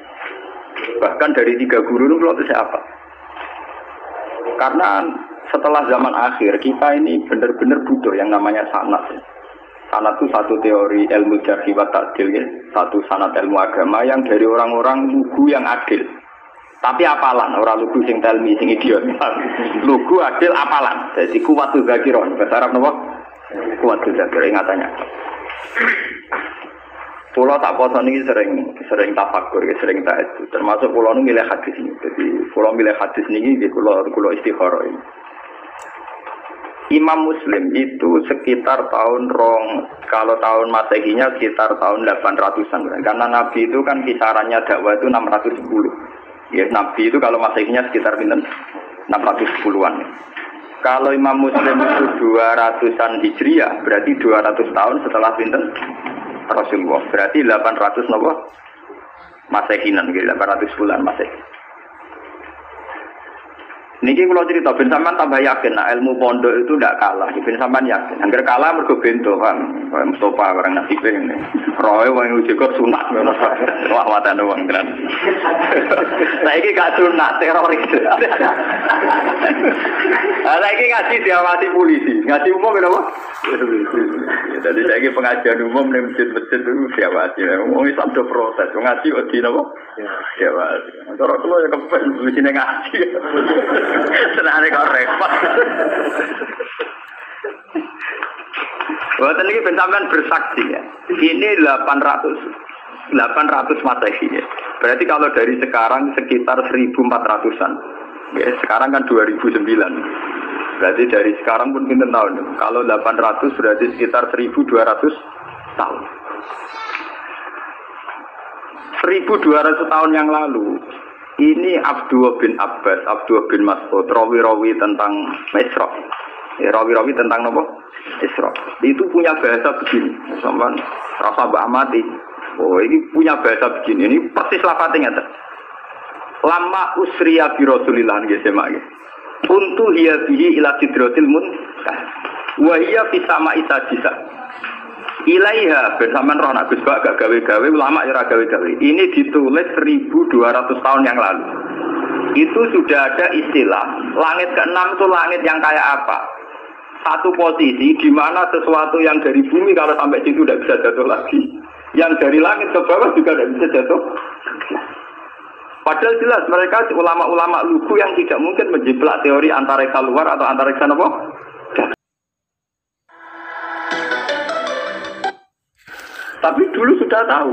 Speaker 2: Bahkan dari 3 guru itu kulo itu apa? Karena setelah zaman akhir kita ini benar-benar butuh yang namanya sanad.
Speaker 3: Sanad itu satu teori ilmu jarhi wa ta'dil ya. Satu sanad ilmu agama yang dari orang-orang lugu yang adil. Tapi apalan, orang lugu sing telmi, sing idiot. Lugu adil apalan. Jadi kuwatul zakiron. Bahasa Arab apa? Kuwatul zakiron, ingatannya. Pulau tak poso ini sering tafakur, sering ta'adu. Termasuk pulau ini milih hadis ini. Jadi pulau milih hadis ini, pulau istikharah ini. Imam Muslim itu sekitar kalau tahun Masehinya sekitar tahun 800-an. Karena Nabi itu kan kisarannya dakwah itu 610. Ya, Nabi itu kalau Masehinya sekitar 610-an. Kalau Imam Muslim itu 200-an Hijriah, berarti 200 tahun setelah pinten Rasulullah. Berarti 800 nopo Masehinan, 800 bulan Masehi. Niki kalau cerita, ben sampean tambah yakin, nah ilmu pondok itu tidak kalah. Ben sampean yakin, angger kalah mergo bento kan, Mustafa barang nasi ini. Roe wong uji kok sunat ngono. Wah watan wong tenan. Saiki gak sunat teroris. Saiki ngaji diawasi polisi, ngaji umum kenapa? Jadi saiki pengajian umum ning masjid-masjid itu diawasi. Wong Islam do proses, ngaji kok di napa? Diawasi. Cara kula ya kepen mesti ngaji. Senane kok repot. Buatan ini pencaman bersaksi ya. Ini 800 Masehi ya. Berarti kalau dari sekarang sekitar 1400-an. Ya, sekarang kan 2009. Berarti dari sekarang pun pinten tahun. Kalau 800 berarti sekitar 1200 tahun. 1200 tahun yang lalu. Ini Abdullah bin Abbas, Abdullah bin Mas'ud, rawi-rawi tentang Isra. Ya, rawi-rawi tentang apa? Isra. Itu punya bahasa begini. Sampai rasa mbak mati. Oh, ini punya bahasa begini. Ini persis lafadznya. Lama usriya bi Rasulillah nggih semak. Untu hiya bihi ila sidratil muntaha. Wa hiya fi sama'i sajisa. Ilaiha bersamaan roh nak Gus gak gawe-gawe ulama ya gawe-gawe. Ini ditulis 1200 tahun yang lalu. Itu sudah ada istilah langit ke-6 itu langit yang kayak apa? Satu posisi di mana sesuatu yang dari bumi kalau sampai situ tidak bisa jatuh lagi. Yang dari langit ke bawah juga tidak bisa jatuh. Padahal jelas mereka ulama-ulama lugu yang tidak mungkin menjiplak teori antariksa luar atau antariksa apa? Tapi dulu sudah tahu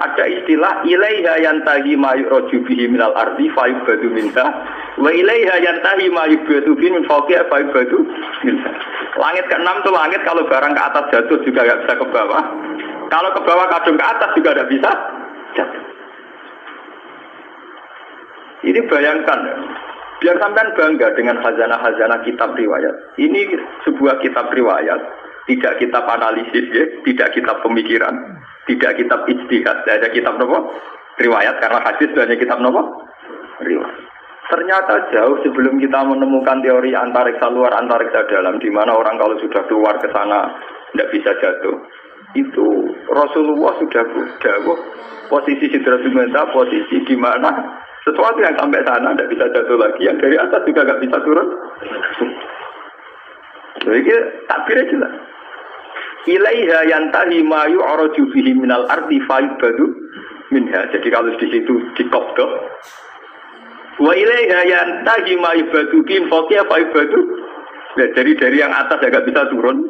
Speaker 3: ada istilah ilaiha yantahi ma yuraju bihi minal ardi fa yubadu minha wa ilaiha yantahi ma yubadu bihi min fawqiha fa yubadu minha. Langit ke-6 itu langit kalau barang ke atas jatuh juga enggak bisa ke bawah. Kalau ke bawah kadung ke atas juga tidak bisa jatuh. Ini bayangkan ya. Biar sampean bangga dengan khazanah-khazanah kitab riwayat. Ini sebuah kitab riwayat. Tidak kitab analisis ya, tidak kitab pemikiran, tidak kitab ijtihad, ada kitab nopo riwayat karena hadis banyak kitab nopo riwayat. Ternyata jauh sebelum kita menemukan teori antariksa luar antariksa dalam, di mana orang kalau sudah keluar ke sana tidak bisa jatuh. Itu Rasulullah sudah dawuh posisi sidratul muntaha, posisi di mana sesuatu yang sampai sana tidak bisa jatuh lagi, yang dari atas juga tidak bisa turun. Jadi takbirnya jelas. Ilaiha yantahi ma yu'raju bihi minal ardi faibadu minha. Jadi kalau di situ dikopdok. Wa ilaiha yantahi ma yubadu bihi fawqiha faibadu. Ya, dari yang atas agak bisa turun.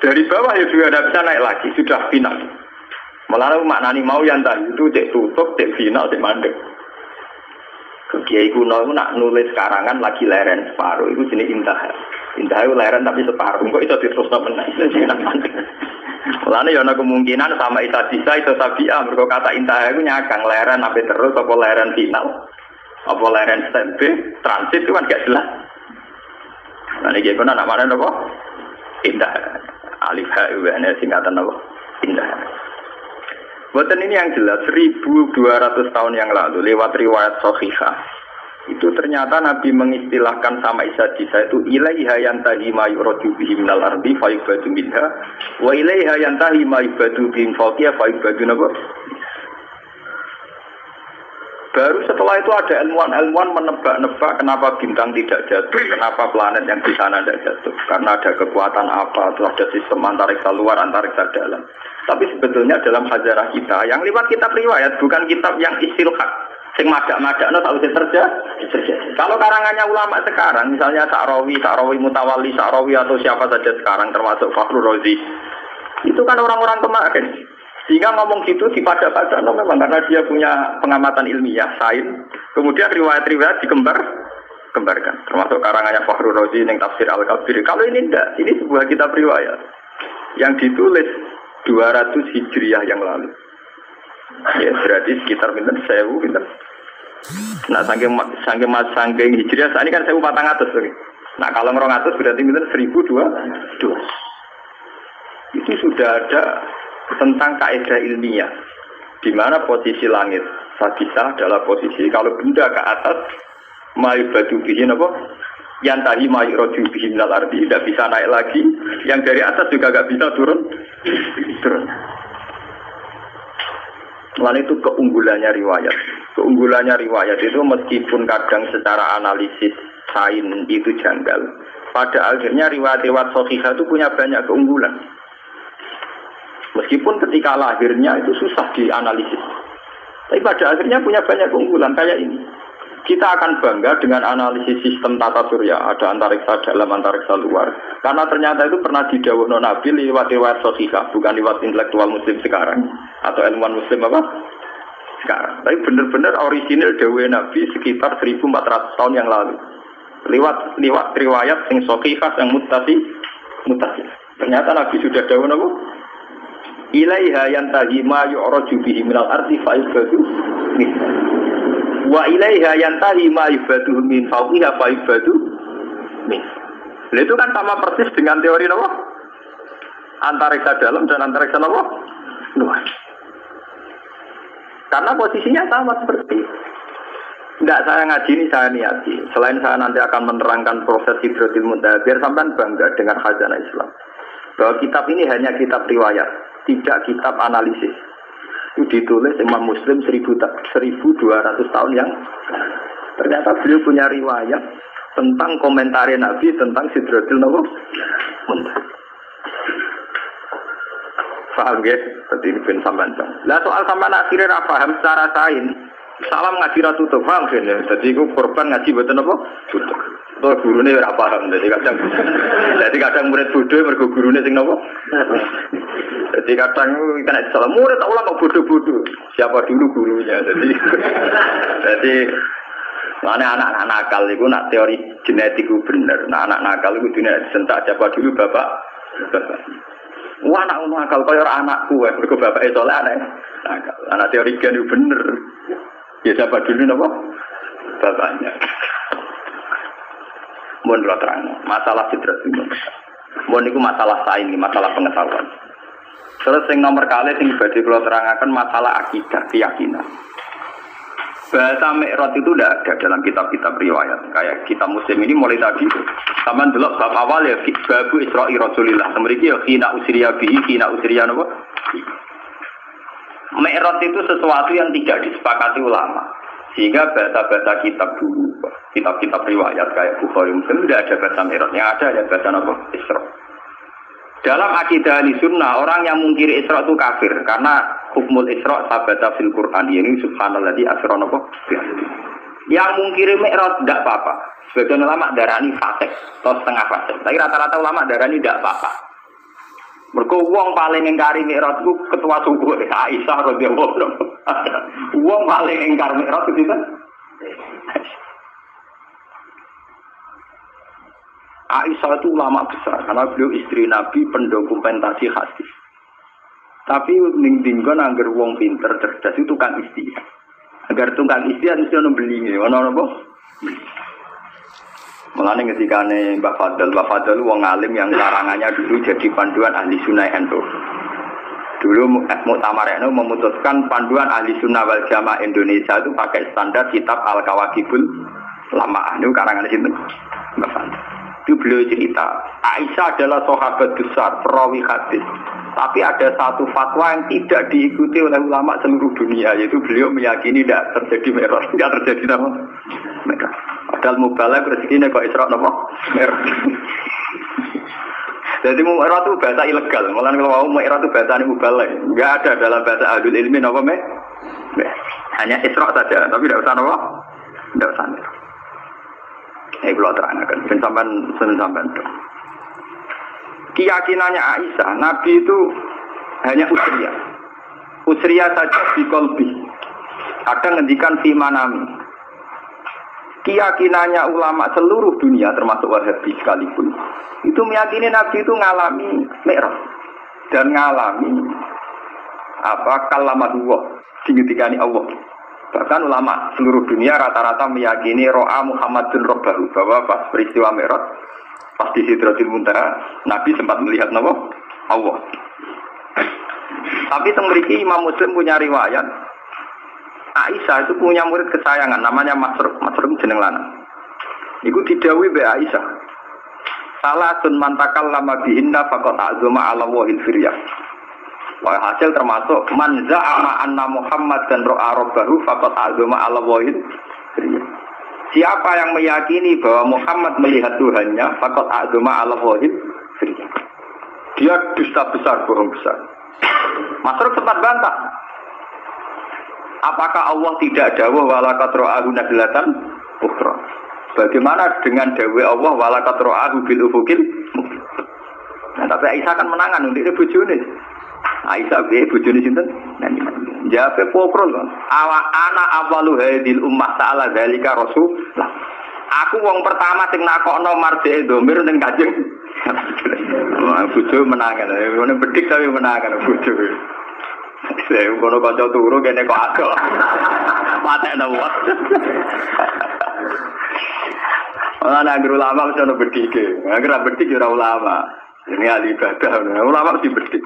Speaker 3: Dari bawah ya juga tidak bisa naik lagi, sudah final. Malah maknani mau yantahi itu cek tutup, cek final, cek mandek. Kiai kuno itu nak nulis karangan lagi leren separuh itu jenis intah. Intah itu leren tapi separuh. Kok itu diterusno meneh. Mulane ya ana kemungkinan sama isa disa itu sabiah mergo kata intah itu nyakang leren sampai terus apa leren final. Apa leren step B transit itu kan gak jelas. Nah iki kono nak mana apa? Intah. Alif ha wa ana singkatan apa? Intah. Buatan ini yang jelas 1200 tahun yang lalu lewat riwayat Sahihah itu ternyata Nabi mengistilahkan sama Isa-Isa itu ilaiha yantahi ma yuradu bihi minal ardi fa yubadu minha wa ilaiha yantahi ma yubadu bihi fawqiha fa yubadu napa. Baru setelah itu ada ilmuwan-ilmuwan menebak-nebak kenapa bintang tidak jatuh, kenapa planet yang di sana tidak jatuh. Karena ada kekuatan apa, terus ada sistem antariksa luar, antariksa dalam. Tapi sebetulnya dalam sejarah kita, yang lewat kitab riwayat, bukan kitab yang istilhaq, sing madak-madak, tahu sih terjadi. Kalau karangannya ulama sekarang, misalnya Sa'rawi Mutawalli, Sa'rawi atau siapa saja sekarang, termasuk Fakhrur Razi, itu kan orang-orang kemarin. Sehingga ngomong gitu dipada-pada memang karena dia punya pengamatan ilmiah, sains. Kemudian riwayat-riwayat kembarkan. Termasuk karangannya Fakhrur Razi yang tafsir Al-Kabir. Kalau ini enggak, ini sebuah kitab riwayat yang ditulis 200 Hijriah yang lalu. Ya, berarti sekitar 1000. Nah, saking Hijriah saat ini kan 1400. Nah, kalau 200 berarti 1200. Itu sudah ada tentang kaidah ilmiah, di mana posisi langit sadisah adalah posisi kalau benda ke atas maibadu bihin apa yang tadi maibadu bihin minal ardi tidak bisa naik lagi, yang dari atas juga gak bisa turun. Lalu itu keunggulannya riwayat itu meskipun kadang secara analisis sains itu janggal, pada akhirnya riwayat-riwayat sahihah itu punya banyak keunggulan. Meskipun ketika lahirnya itu susah dianalisis, tapi pada akhirnya punya banyak keunggulan kayak ini. Kita akan bangga dengan analisis sistem tata surya, ada antariksa dalam, antariksa luar. Karena ternyata itu pernah didhawuhno Nabi lewat riwayat sahihah, bukan lewat intelektual muslim sekarang atau ilmuwan muslim apa sekarang. Tapi benar-benar orisinil dawuh Nabi sekitar 1400 tahun yang lalu. Lewat riwayat yang sahihah yang mutasil. Ternyata Nabi sudah dawuh apa? Ilaiha yantahi ma yu'raju bihi minal ardi fa'ibadu min. Wa ilaiha yantahi ma yubadu min fawqiha fa'ibadu min. Itu kan sama persis dengan teori apa? Antariksa dalam dan antariksa apa? Luar. Karena posisinya sama seperti itu. Tidak saya ngaji ini, saya niati. Selain saya nanti akan menerangkan proses Hidratil Muntaha, biar sampean bangga dengan khazanah Islam. Bahwa kitab ini hanya kitab riwayat, tidak kitab analisis. Itu ditulis Imam Muslim 1200 tahun yang ternyata beliau punya riwayat tentang komentar Nabi tentang Sidratul Muntaha. Paham ya? Seperti ini pun sampean. Lah soal sampean akhirnya paham secara sains. Salam ngaji ra tutup, paham kan ya? Jadi aku korban ngaji mboten apa? Tutup. Tuh gurune ora paham, jadi kadang murid bodoh mergo gurune sing napa? Jadi kadang kena salah murid tak ulang kok bodoh-bodoh. Siapa dulu gurunya? Jadi anak-anak nakal itu nak teori genetik itu bener. Nah anak nakal itu dunia sentak siapa dulu bapak. Wah anak nakal kaya anakku, mergo bapake saleh anak nakal. Anak teori gen itu bener. Ya siapa dulu napa? Bapaknya. Mohon kula terang, masalah Sidratul Muntaha. Mohon niku masalah sains, masalah pengetahuan. Terus yang nomor kali sing badhe kula terangaken masalah akidah, keyakinan. Bahasa Mi'raj itu tidak ada dalam kitab-kitab riwayat. Kayak kitab Muslim ini mulai tadi sampean delok bab awal ya babu Isra'i Rasulillah. Mriki ya khina usriya bihi, khina usriya napa? Mi'raj itu sesuatu yang tidak disepakati ulama. Sehingga bahasa-bahasa kitab dulu, kitab-kitab riwayat kayak Bukhari Muslim tidak ada bahasa Mi'raj. Yang ada ya bahasa apa? Isra. Dalam akidah Ahlussunnah, orang yang mungkiri Isra itu kafir karena hukmul Isra sabata fil Quran ini subhanalladzi asra napa? Yang mungkiri Mi'raj tidak apa-apa. Sebagian ulama darani fasik atau setengah fasik. Tapi rata-rata ulama darani tidak apa-apa. Mergo wong paling ingkari Mi'raj ku ketua suku Aisyah radhiyallahu anha. Wong paling ingkar Mi'raj itu kan Aisyah itu ulama besar karena beliau istri Nabi pendokumentasi hadis. Tapi ning dinggon angger wong pinter cerdas itu tukang istilah. Agar tukang istilah mesti ono belinge, ono apa? Mulane ketikane Mbak Fadl wong alim yang karangannya dulu jadi panduan ahli sunnah NU. Dulu Muktamar NU memutuskan panduan ahli sunnah wal jamaah Indonesia itu pakai standar kitab Al-Kawakibul Lamaah. Itu karangan sinten? Mbak Fadl. Itu beliau cerita, Aisyah adalah sahabat besar, perawi hadis. Tapi ada satu fatwa yang tidak diikuti oleh ulama seluruh dunia, yaitu beliau meyakini tidak terjadi merah, tidak terjadi apa? Merah. Padahal mubalagh rezekinya kok Isra apa? Merah. Jadi merah itu bahasa ilegal. Malah kalau mau merah itu bahasa mubalagh. Enggak ada dalam bahasa ahlul ilmi apa hanya Isra saja, tapi tidak usah apa? Tidak usah. Ini belum terangkan. Sampai. Keyakinannya Aisyah, Nabi itu hanya usriyah. Usriyah saja di kolbi. Kadang ngendikan fi manami. Keyakinannya ulama seluruh dunia termasuk Wahabi sekalipun itu meyakini Nabi itu ngalami mi'raj dan ngalami kalamatullah digetikani Allah. Bahkan ulama seluruh dunia rata-rata meyakini ro'a Muhammadun Rabbahu, bahwa pas peristiwa mi'raj pas di Sidratul Muntaha Nabi sempat melihat Allah. Tapi mriki Imam Muslim punya riwayat Aisyah itu punya murid kesayangan namanya Masruq jeneng lanang. Iku didhawuhi mbek Aisyah. Salatun man takallama bihinna faqad azuma ala wahil firyah. Wah, hasil termasuk man za'ama anna Muhammad dan ra'a rabbahu faqad azuma ala wahil firyah. Siapa yang meyakini bahwa Muhammad melihat Tuhannya faqad azuma ala wahil firyah. Dia dusta besar, bohong besar. Masruq sempat bantah. Apakah Allah tidak dawuh walakat ra'ahu nadlatan ukhra? Bagaimana dengan dawuh Allah walakat ra'ahu bil ufukil? Nah, tapi Aisyah kan menangan untuk itu bojone. Aisyah bojone sinten? Jawabe pokrol. Ana awalu hadil ummah ta'ala zalika rasul. Aku wong pertama sing nakokno marjake domir ning Kanjeng. Bojo menangan. Ngene bedik tapi menangan bojo. Saya kono kanca turu kene kok agak. Patekno wae. Ana guru ulama mesti ono bedike. Agar bedik ora ulama. Ini ahli ibadah. Ulama mesti bedik.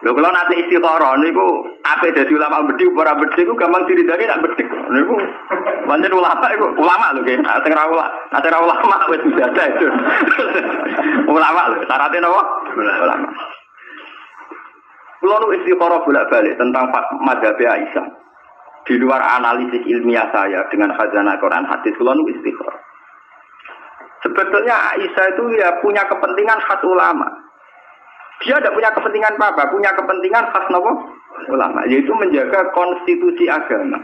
Speaker 3: Lho kalau nanti istikharah niku ape dadi ulama bedik ora bedik ku gampang diridani nak bedik. Niku pancen ulama iku ulama lho nggih. Sing ra ulama wis biasa itu. Ulama lho syaratnya napa? Ulama. Kalau nu istikharah bolak-balik tentang mazhab Aisyah di luar analisis ilmiah saya dengan khazanah Quran hadis, kalau nu istikharah. Sebetulnya Aisyah itu ya punya kepentingan khas ulama. Dia tidak punya kepentingan apa, punya kepentingan khas nopo ulama, yaitu menjaga konstitusi agama.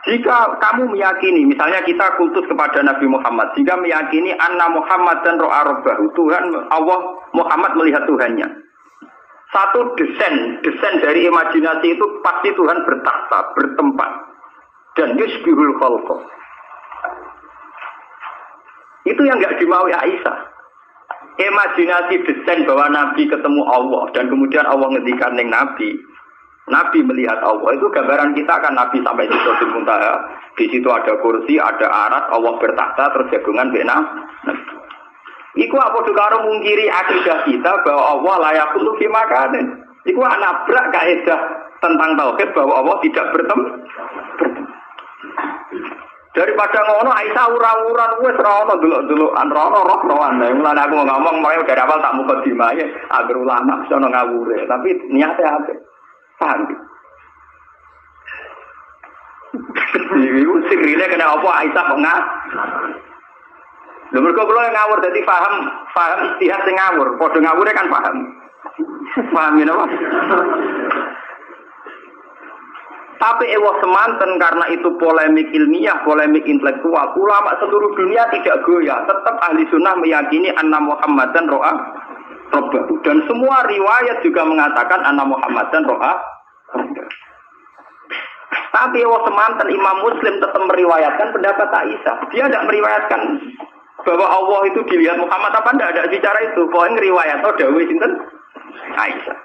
Speaker 3: Jika kamu meyakini, misalnya kita kultus kepada Nabi Muhammad, jika meyakini anna Muhammad dan ro'a rabbahu, Tuhan Allah Muhammad melihat Tuhannya. Satu desain dari imajinasi itu pasti Tuhan bertakhta, bertempat, dan yusbihul khalqa. Itu yang nggak dimaui Aisyah. Imajinasi desain bahwa Nabi ketemu Allah dan kemudian Allah ngendikan ning Nabi melihat Allah, itu gambaran kita kan Nabi sampai di Sidratul Muntaha. Di situ ada kursi, ada arat, Allah bertakhta, terus jagungan bena. Iku apa karo mungkiri akidah kita bahwa Allah layak untuk dimakan. Iku nabrak kaidah tentang tauhid bahwa Allah tidak bertemu. Daripada ngono Aisyah ura-uran wis ra ono delok-delokan ra ono roh-rohan. Mulane aku ngomong mulai dari awal tak mukadimah ya agar ulama iso ngawure, tapi niate apik. Paham? Iku sing rile kena apa Aisyah kok lho mergo kula ngawur dadi paham istihad sing ngawur, padha ngawure kan paham. Paham ya napa? Tapi ewa semanten karena itu polemik ilmiah, polemik intelektual, ulama seluruh dunia tidak goyah, tetap ahli sunnah meyakini anna Muhammadan ro'a rabbahu, dan semua riwayat juga mengatakan anna Muhammadan ro'a rabbahu. Tapi ewa semanten Imam Muslim tetap meriwayatkan pendapat Aisyah. Dia tidak meriwayatkan bahwa Allah itu dilihat Muhammad apa ada bicara itu. Pokoknya riwayat atau dawuh sinten Aisyah.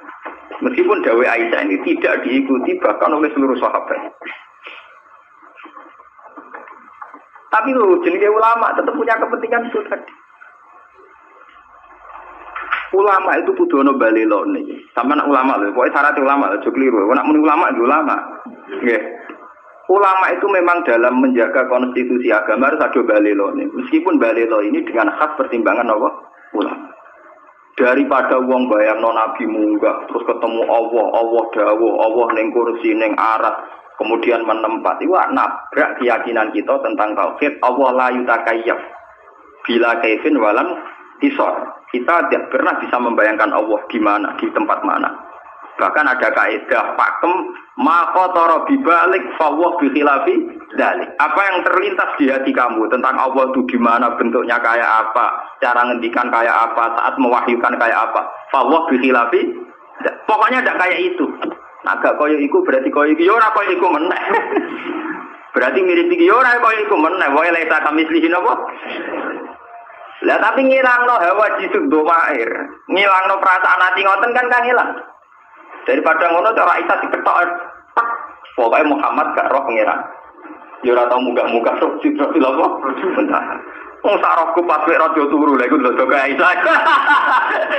Speaker 3: Meskipun dawuh Aisyah ini tidak diikuti bahkan oleh seluruh sahabat. Tapi loh, jenenge ulama tetap punya kepentingan itu tadi. Ulama itu kudu ono balelone. Sampeyan ulama lho, pokoke syarat ulama aja kliru. Nek muni ulama itu ulama. Nggih. Ulama itu memang dalam menjaga konstitusi agama harus ada balelone. Meskipun balelo ini dengan khas pertimbangan Allah ulama. Daripada wong bayangno nabi munggah terus ketemu Allah dawuh, Allah ning kursi ning aras, kemudian menempat. Iku nabrak keyakinan kita tentang tauhid. Allah la yutakayyaf bila kaifin walam isor. Kita tidak pernah bisa membayangkan Allah di mana, di tempat mana. Bahkan ada kaidah pakem maqatara bibalik fawwah bi khilafi dzalik. Apa yang terlintas di hati kamu tentang Allah itu di mana, bentuknya kayak apa, cara ngendikan kayak apa, saat mewahyukan kayak apa. Fawwah bi khilafi. Pokoknya tidak kayak itu. Agak koyo iku berarti koyo iki ora koyo iku meneh. Berarti mirip iki ora koyo iku meneh. Wae lek tak mislihin apa? Lah tapi ngilangno hawa jisuk domair, ngilangno perasaan hati ngoten kan hilang. Daripada ngono cara Isa diketok. Pokoke Muhammad gak roh pangeran. Ya ora tau muga-muga roh Jibril apa? Wong sarofku pas wek raja turu lha iku lho kaya Isa.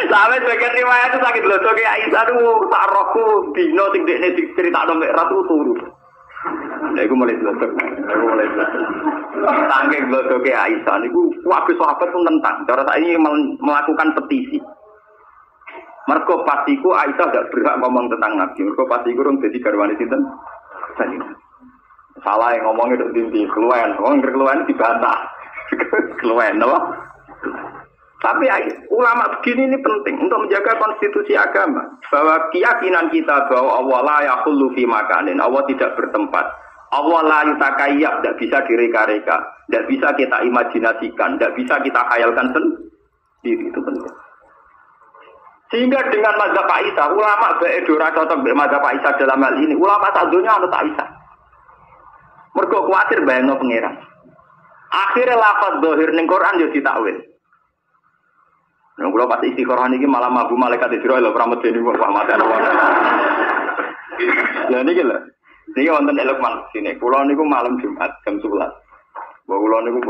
Speaker 3: Sampe sebagian riwayat itu sakit lho kaya Isa tuh sarofku dino sing dekne diceritakno mek ratu turu. Lha iku mulai lho. Tangge lho kaya Isa niku kabeh sahabat pun nentang. Cara saiki melakukan petisi. Mergo pastiku Aisyah tidak berhak ngomong tentang Nabi. Mergo pastiku rong dadi garwane sinten? Salah yang ngomongnya udah dinti keluhan. Ngomong keluhan dibantah. Keluhan, apa? Tapi ulama begini ini penting untuk menjaga konstitusi agama. Bahwa keyakinan kita bahwa Allah la yakhullu fi makanin. Allah tidak bertempat. Allah la yutakayyab, tidak bisa direka-reka. Tidak bisa kita imajinasikan. Tidak bisa kita khayalkan sendiri. Itu penting. Sehingga dengan mazhab Aisyah, ulama beedora cocok dengan mazhab Aisyah dalam hal ini. Ulama satunya anut Aisyah. Mergo kuatir bayangno pangeran. Akhirnya lafaz zahir ning Quran yo ditakwil. Nek kula pas istiqoroh niki malah mabuk malaikat Israil lho pramet dene kok mate ana. Lah niki lho. Niki wonten Elokman sini. Kula niku malam Jumat jam 11. Kula niku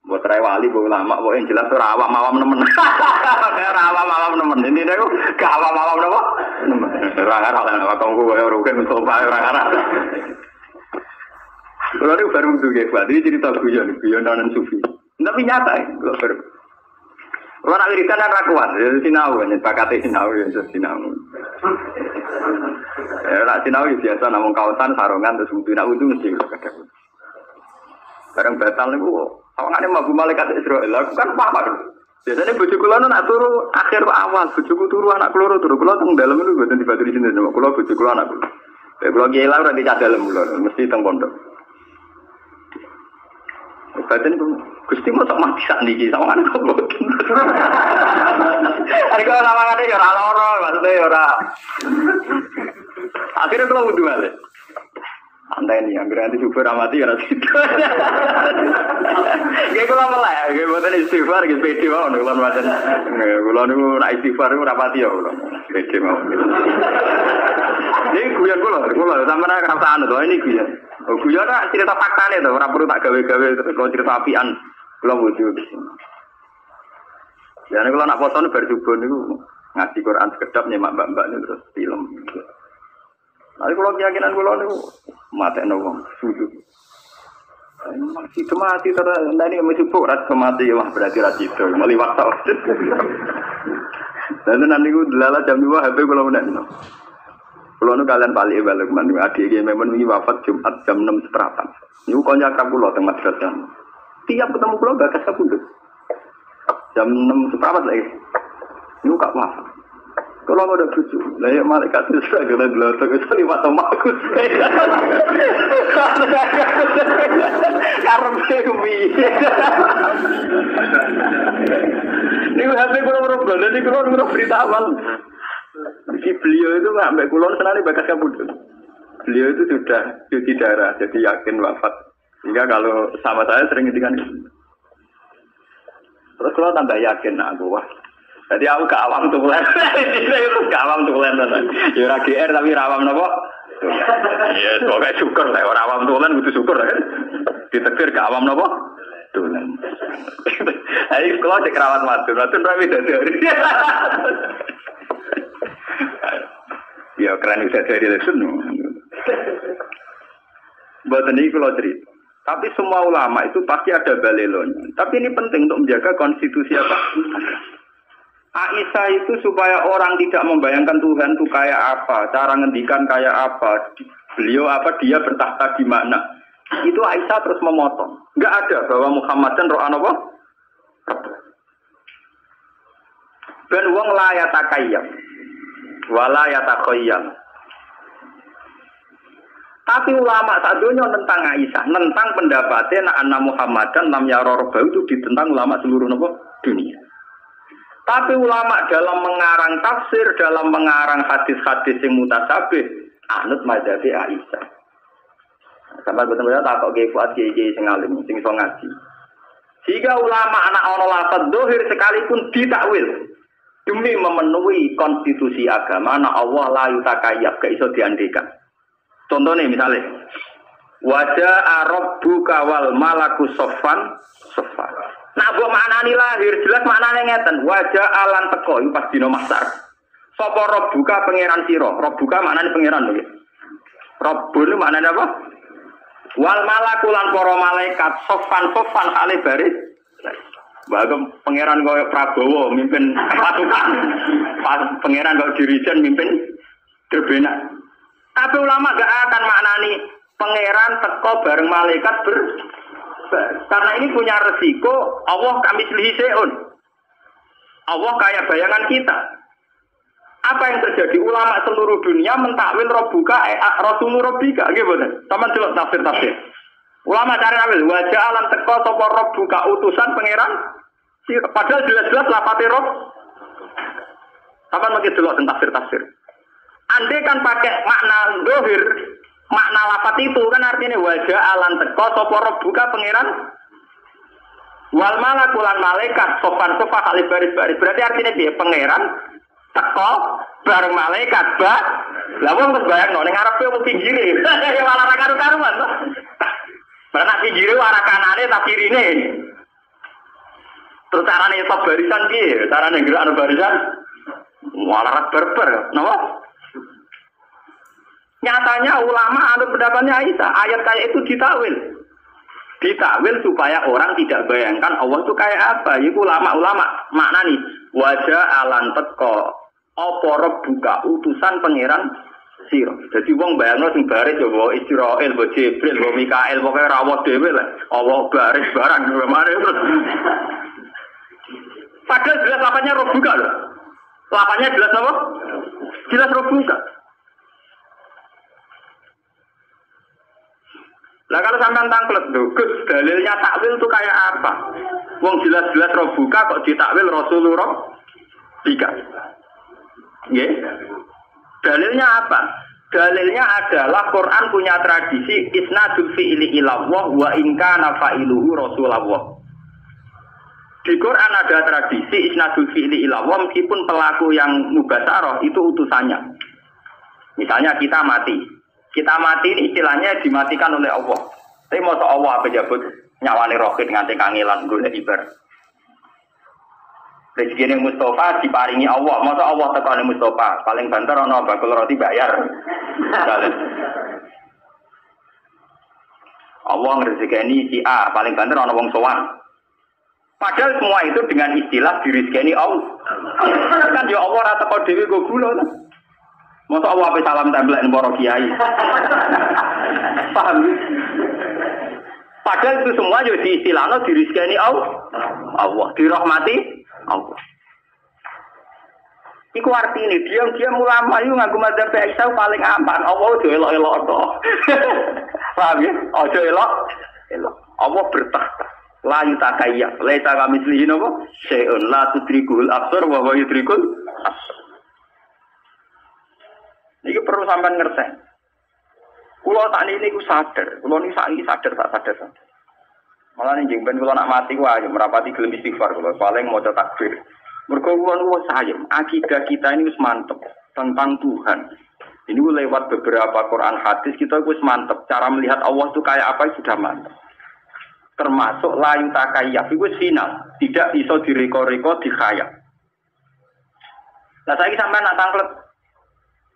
Speaker 3: buat wali, buat ulama, buat yang jelas ora awam-awam nemen. Ora awam-awam nemen. Ini niku gak awam-awam napa? Nemen. Ora arah kanggo koyo rugen sofa ora arah. Kalau ini baru juga, Pak. Ini cerita guyon sufi. Tapi nyata, kalau baru. Kalau nak wiridan kan rakuan, jadi sinau, nyepakati sinau, sinau. Nak sinau biasa, namun kawasan sarungan terus butuh nak utuh mesti kadang. Barang batal nih, awangannya mabuk malaikat Israel. Aku kan paham. Biasanya bojo kula nak turu akhir awal, bojoku turu anak kula turu kula teng dalem niku mboten dibatu di sini sama kula bojo kula anak kula. Kula kiai lah ora di dalem kula, mesti teng pondok. Badan itu Gusti mau tak mati sak niki sawangan kok boten. Ari kok lawangane ya ora loro, maksudnya ya ora. Akhirnya kula wudu balik. Antai nih, anggar nanti super amati ya nanti. Gak kula malah, gak boten istighfar, gak pede mau nih kula macam. Kula nih nak istighfar itu rapati ya kula. Pede mau. Ini guyon kula sama nak kerasaan tuh ini guyon. Guyon nak cerita fakta nih tuh, orang perlu tak gawe-gawe kalau cerita apian, kula wudu. Jadi kalau nak foto nih berjubah nih ngaji Quran sekedap nyemak mbak-mbak nih terus film. Tapi kalau keyakinan kula niku matene wong sujud. Itu mati terus ndane mesti ora mati wah berarti ra itu meliwat tok. Dan nanti ku delala jam 2 HP kula menekno. Kula nu kalian balik balik men adik iki memang wingi wafat Jumat jam 6.00. Niku konyak kula teng madrasah. Tiap ketemu kula gak kesepundhut. Jam 6.00 lagi. Niku gak wafat. Kalau ada cucu, lah ya malaikat itu sudah gelar-gelar terus lewat omakku. Karena kumi. Ini HP kurang berapa? Ini kurang berita awal. Si beliau itu nggak sampai kulon senang bakas kabut. Beliau itu sudah cuci darah, jadi yakin wafat. Sehingga kalau sama saya sering ngintikan itu. Terus kalau tambah yakin, aku wah. Jadi aku gak awam tulen. Itu gak awam tulen. Ya ora GR tapi awam napa? Ya pokoke syukur lah ora awam tulen kudu syukur kan. Ditekdir gak awam napa? Tulen. Ayo kalau cek rawat matur ra dari. Ya keren bisa dari lesson. Buat ini kalau cerita. Tapi semua ulama itu pasti ada balelonya. Tapi ini penting untuk menjaga konstitusi apa? Aisyah itu supaya orang tidak membayangkan Tuhan itu kayak apa, cara ngendikan kayak apa, beliau apa, dia bertahta di mana. Itu Aisyah terus memotong. Enggak ada bahwa Muhammad dan roh apa? Ben wong la yatakayyam wala yatakhayyam. Tapi ulama sadonya tentang Aisyah, tentang pendapatnya anna Muhammadan lam yara rabbahu itu ditentang ulama seluruh dunia. Tapi ulama dalam mengarang tafsir, dalam mengarang hadis-hadis yang mutasabih, anut mazhab Aisyah. Sampai betul-betul tak kok fuad kiai sing alim sing iso ngaji. Jika ulama anak ana lafaz dohir sekalipun ditakwil demi memenuhi konstitusi agama, na Allah la yutakayyab gak iso diandekan. Contohnya misalnya wajah rabbuka wal malaku soffan soffan. Nah, buat maknani lahir jelas maknane ngeten. Wajah alan teko itu pas dino mahsyar. Sapa rabbuka pangeran sira. Rabbuka maknane pangeran lho. Rabbun maknane apa? Wal malaku lan para malaikat soffan soffan kali baris. Bagem pangeran koyo Prabowo mimpin pasukan. Pangeran kok dirijen mimpin derbenak. Tapi ulama gak akan maknani pangeran teko bareng malaikat karena ini punya resiko Allah kami selihiseun. Allah kayak bayangan kita. Apa yang terjadi? Ulama seluruh dunia mentakwil Rabbuka Rasulur Rabbika. Gimana? Sama delok tafsir-tafsir. Ulama cari ambil wajah alam teko sapa Rabbuka utusan pangeran. Padahal jelas-jelas lafate Rabb. Sama mungkin delok tafsir-tafsir. Andai kan pakai makna dohir, makna lafat itu kan artinya wajah alan teko soporo buka pangeran wal malakulan malaikat sopan sofa kali baris-baris berarti artinya dia pangeran teko bareng malaikat lawang terus bayang ning ngarepe wong pinggire malah ra karu-karuan to berarti pinggire arah kanane tak kirine terus carane top barisan piye carane gerak barisan malah berber napa nyatanya ulama ada pendapatnya Aisyah ayat kayak itu ditakwil supaya orang tidak bayangkan Allah itu kayak apa. Itu ulama-ulama makna nih wajah alan teko opor buka utusan pangeran siro. Jadi wong bayangno sing baris yo Israil, Jibril, Mikael pokoke rawuh dhewe lah. Allah baris barang gimana terus. Padahal jelas lapannya roh buka loh. Lapannya jelas apa? Jelas roh buka. Lah kalau sampean tangklet Gus, dalilnya takwil itu kayak apa? Wong jelas-jelas roh buka kok ditakwil Rasulullah tiga. Nggih. Dalilnya apa? Dalilnya adalah Quran punya tradisi isnadul fi'li ila Allah wa in kana fa'iluhu Rasulullah. Di Quran ada tradisi isnadul fi'li ila Allah meskipun pelaku yang mubasyarah itu utusannya. Misalnya kita mati. Kita mati ini istilahnya dimatikan oleh Allah. Tapi masa Allah apa jabut nyawani rohit nganti kangelan golek ibar. Rezeki Mustafa diparingi Allah. Masa Allah tekane Mustafa paling banter ana bakul roti bayar. Allah ngrezekeni si A paling banter ana wong sowan. Padahal semua itu dengan istilah dirizkeni Allah. Kan ya Allah ora teko dhewe go gula. Masa Allah apa salam template para kiai. Paham? Padahal itu semua juga diistilahno dirizkeni Allah, dirahmati Allah. Iku artine diam-diam ulama itu ngaku madzhab Aisyah paling aman. Allah ojo elok-elok to. Paham ya? Ojo elok. Allah bertahta. La yutakayya. Laisa kamitslihi napa? Syai'un la tudrikul absar wa huwa yudrikul absar. Ini perlu sampean ngerti. Kulo tak ini ku sadar. Kulo ini saiki sadar tak sadar. Malah ning jengben kulo nak mati wae merapati gelem istighfar kulo paling maca takbir. Mergo kulo sayang akidah kita ini wis mantep tentang Tuhan. Ini lewat beberapa Quran hadis kita wis mantep cara melihat Allah itu kayak apa sudah mantep. Termasuk la yutakayyaf itu final, tidak bisa direko-reko dikhayal. Lah saiki sampean nak tanglet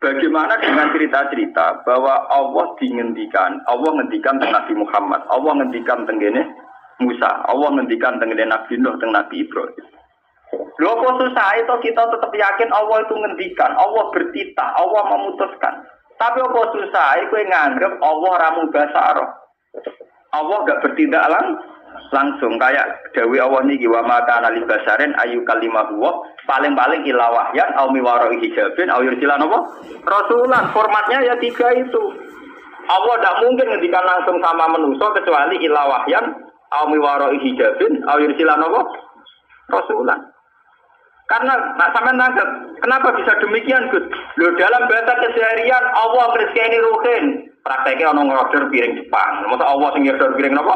Speaker 3: bagaimana dengan cerita-cerita bahwa Allah ngendikan tentang Nabi Muhammad, Allah ngendikan tentang Musa, Allah ngendikan tentang Nabi Nuh, tentang Nabi Ibrahim. Lho apa susah itu kita tetap yakin Allah itu ngendikan, Allah bertitah, Allah memutuskan. Tapi apa susah itu nganggep Allah ramu basaro. Allah enggak bertindak langsung kayak dawi Allah niki wa mata analis basarin ayu kalimahu paling-paling ila wahyan au miwaro hijabin au yursilan apa? Rasulan formatnya ya 3 itu. Allah tidak mungkin ngendikan langsung sama manusia kecuali ila wahyan au miwaro hijabin au yursilan apa? Rasulan. Karena sampean nangkep, kenapa bisa demikian, Gus? Lho dalam bahasa keseharian Allah ngresiki ruhin. Prakteknya ono ngorder piring Jepang. Masa Allah sing ngorder piring napa?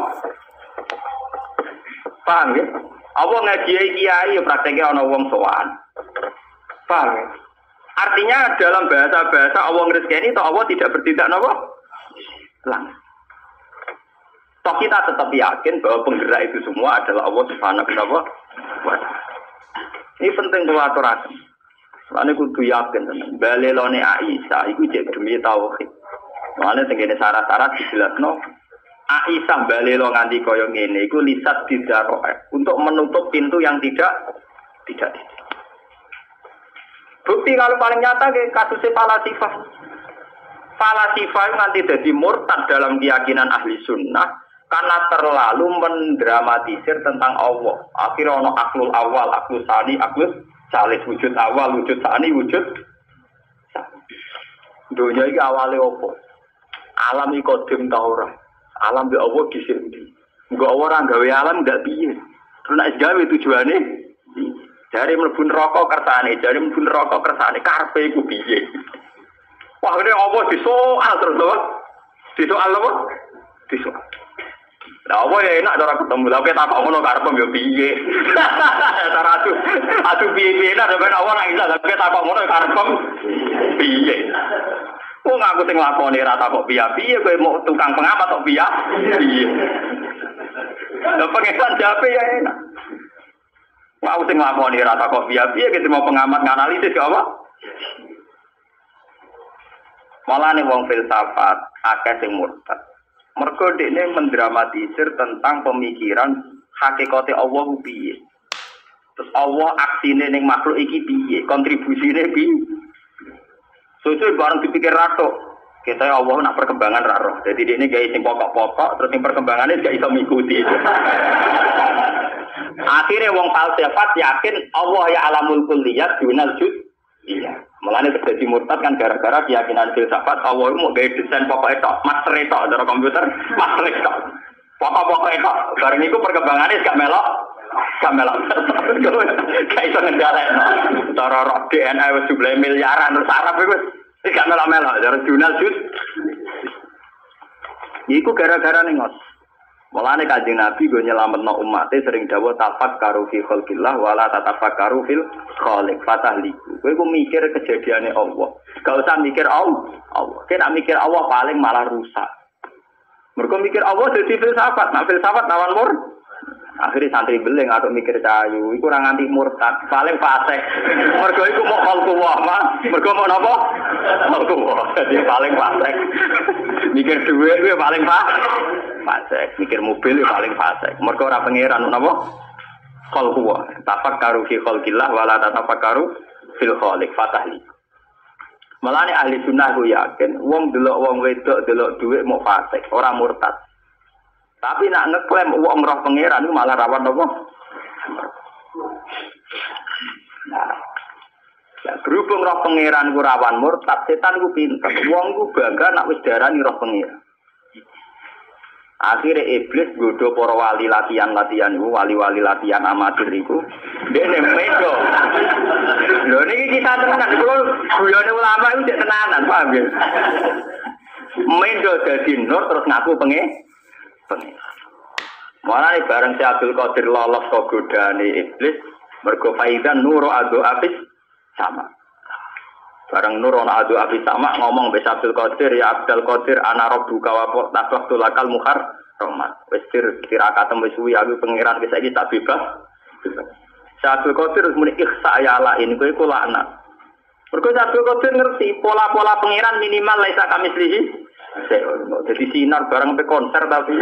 Speaker 3: Paham ya? Allah ngaji kiai prakteknya ono wong sowan. Paham ya? Artinya dalam bahasa-bahasa Allah ngresiki itu Allah tidak bertindak napa? Langsung. Toh kita tetap yakin bahwa penggerak itu semua adalah Allah Subhanahu wa taala. Ini penting kalau aturaken. Soalnya kudu yakin tenan. Balelone Aisyah iku cek demi tauhid. Soalnya tengene syarat-syarat dijelasno Aisyah balelo nganti kaya ngene iku lisat didaroe untuk menutup pintu yang tidak. Bukti kalau paling nyata ke kasusnya falasifah. Falasifah nanti jadi murtad dalam keyakinan ahli sunnah. Karena terlalu mendramatisir tentang Allah. Akhirnya ono aklul awal, aklul sani, aklul salis, wujud awal, wujud sani, wujud dunia ini awalnya apa? Alam ini kodim tau ora. Alam di Allah disini. Enggak orang gawe alam enggak piye. Terus nek gawe tujuane dari mlebu neraka kersane, dari mlebu neraka kersane karepe iku piye. Wah, ini Allah disoal terus lho. Disoal apa? Disoal. Lah apa ya enak cara ketemu. Lah kita kok ngono karep yo piye. Cara atuh piye-piye lah ben awak nang iso lah kita kok ngono karep piye. Wong aku sing lakoni ra tak kok piye-piye kowe mau tukang pengamat kok piye. Lah pengesan jape ya enak. Aku sing lakoni ra tak kok piye-piye kita mau pengamat nganalisis kok apa. Malah nih wong filsafat akeh sing murtad. Mergo dekne mendramatisir tentang pemikiran hakikate Allah piye. Terus Allah aksine ning makhluk iki piye, kontribusine piye. Sesuk bareng dipikir ratok. Kita Allah nak perkembangan ra roh. Dadi dekne gawe sing pokok-pokok terus sing perkembangannya gak iso mikuti. Akhirnya wong falsafat yakin Allah ya alamul kulliyat dunal juz. Iya. Mulane terjadi murtad kan gara-gara keyakinan filsafat Allah mau gawe desain pokoknya tok, master tok cara komputer, master tok. Pokok-pokok tok. Bareng iku perkembangannya gak melok. Gak iso ngendhalekno. Cara roh DNA wis jumlah miliaran terus Arab iku gak melok-melok cara jurnal juz. Iku gara-gara ning ngos. Mulane Kanjeng Nabi go nyelametno umate sering dawuh tafakkaru fi khalqillah wala tatafakkaru fil khaliq fatahliku. Kowe ku mikir kejadiane Allah. Gak usah mikir Allah. Nek mikir Allah paling malah rusak. Mergo mikir Allah dadi filsafat, nak filsafat lawan mur. Akhirnya santri beling atau mikir cayu, iku ora nganti murtad, paling fasik. Mergo iku mau khalqullah, mergo mau napa? Khalqullah. Dadi paling fasik. Mikir dhuwit kuwi paling fasik, mikir mobil paling fasik. Mergo ora pangeran napa? Khalqullah. Tafakkaru fi khalqillah wala tatafakkaru fil khaliq fatahli. Malane ahli sunnah ku yakin wong delok wong wedok delok dhuwit mau fasik, ora murtad. Tapi nak ngeklaim wong roh pangeran itu malah rawan apa? Nah, ya berhubung roh pangeran ku rawan murtad, setan ku pinter. Wong ku bangga nak wis darani roh pangeran. Akhirnya iblis godo para wali latihan-latihan iku, wali-wali latihan amatir iku. Dene medo. Lho niki kita tenan kula guyone ulama iku cek tenanan, paham ya? Medo dadi nur terus ngaku pengen. Mulane bareng si Abdul Qadir lolos kok godane iblis mergo faidan nuru adu abis sama. Bareng nur ana adu abis sama ngomong be Abdul Qadir ya Abdul Qadir ana rabbuka wa tasawtu lakal muhar rahmat. Wis tirakat wis suwi aku pangeran wis saiki tak bebas. Si Abdul Qadir muni ikhsa ya la ini kowe kula anak. Mergo Abdul Qadir ngerti pola-pola pangeran minimal laisa kamislihi. Jadi sinar barang sampai konser tapi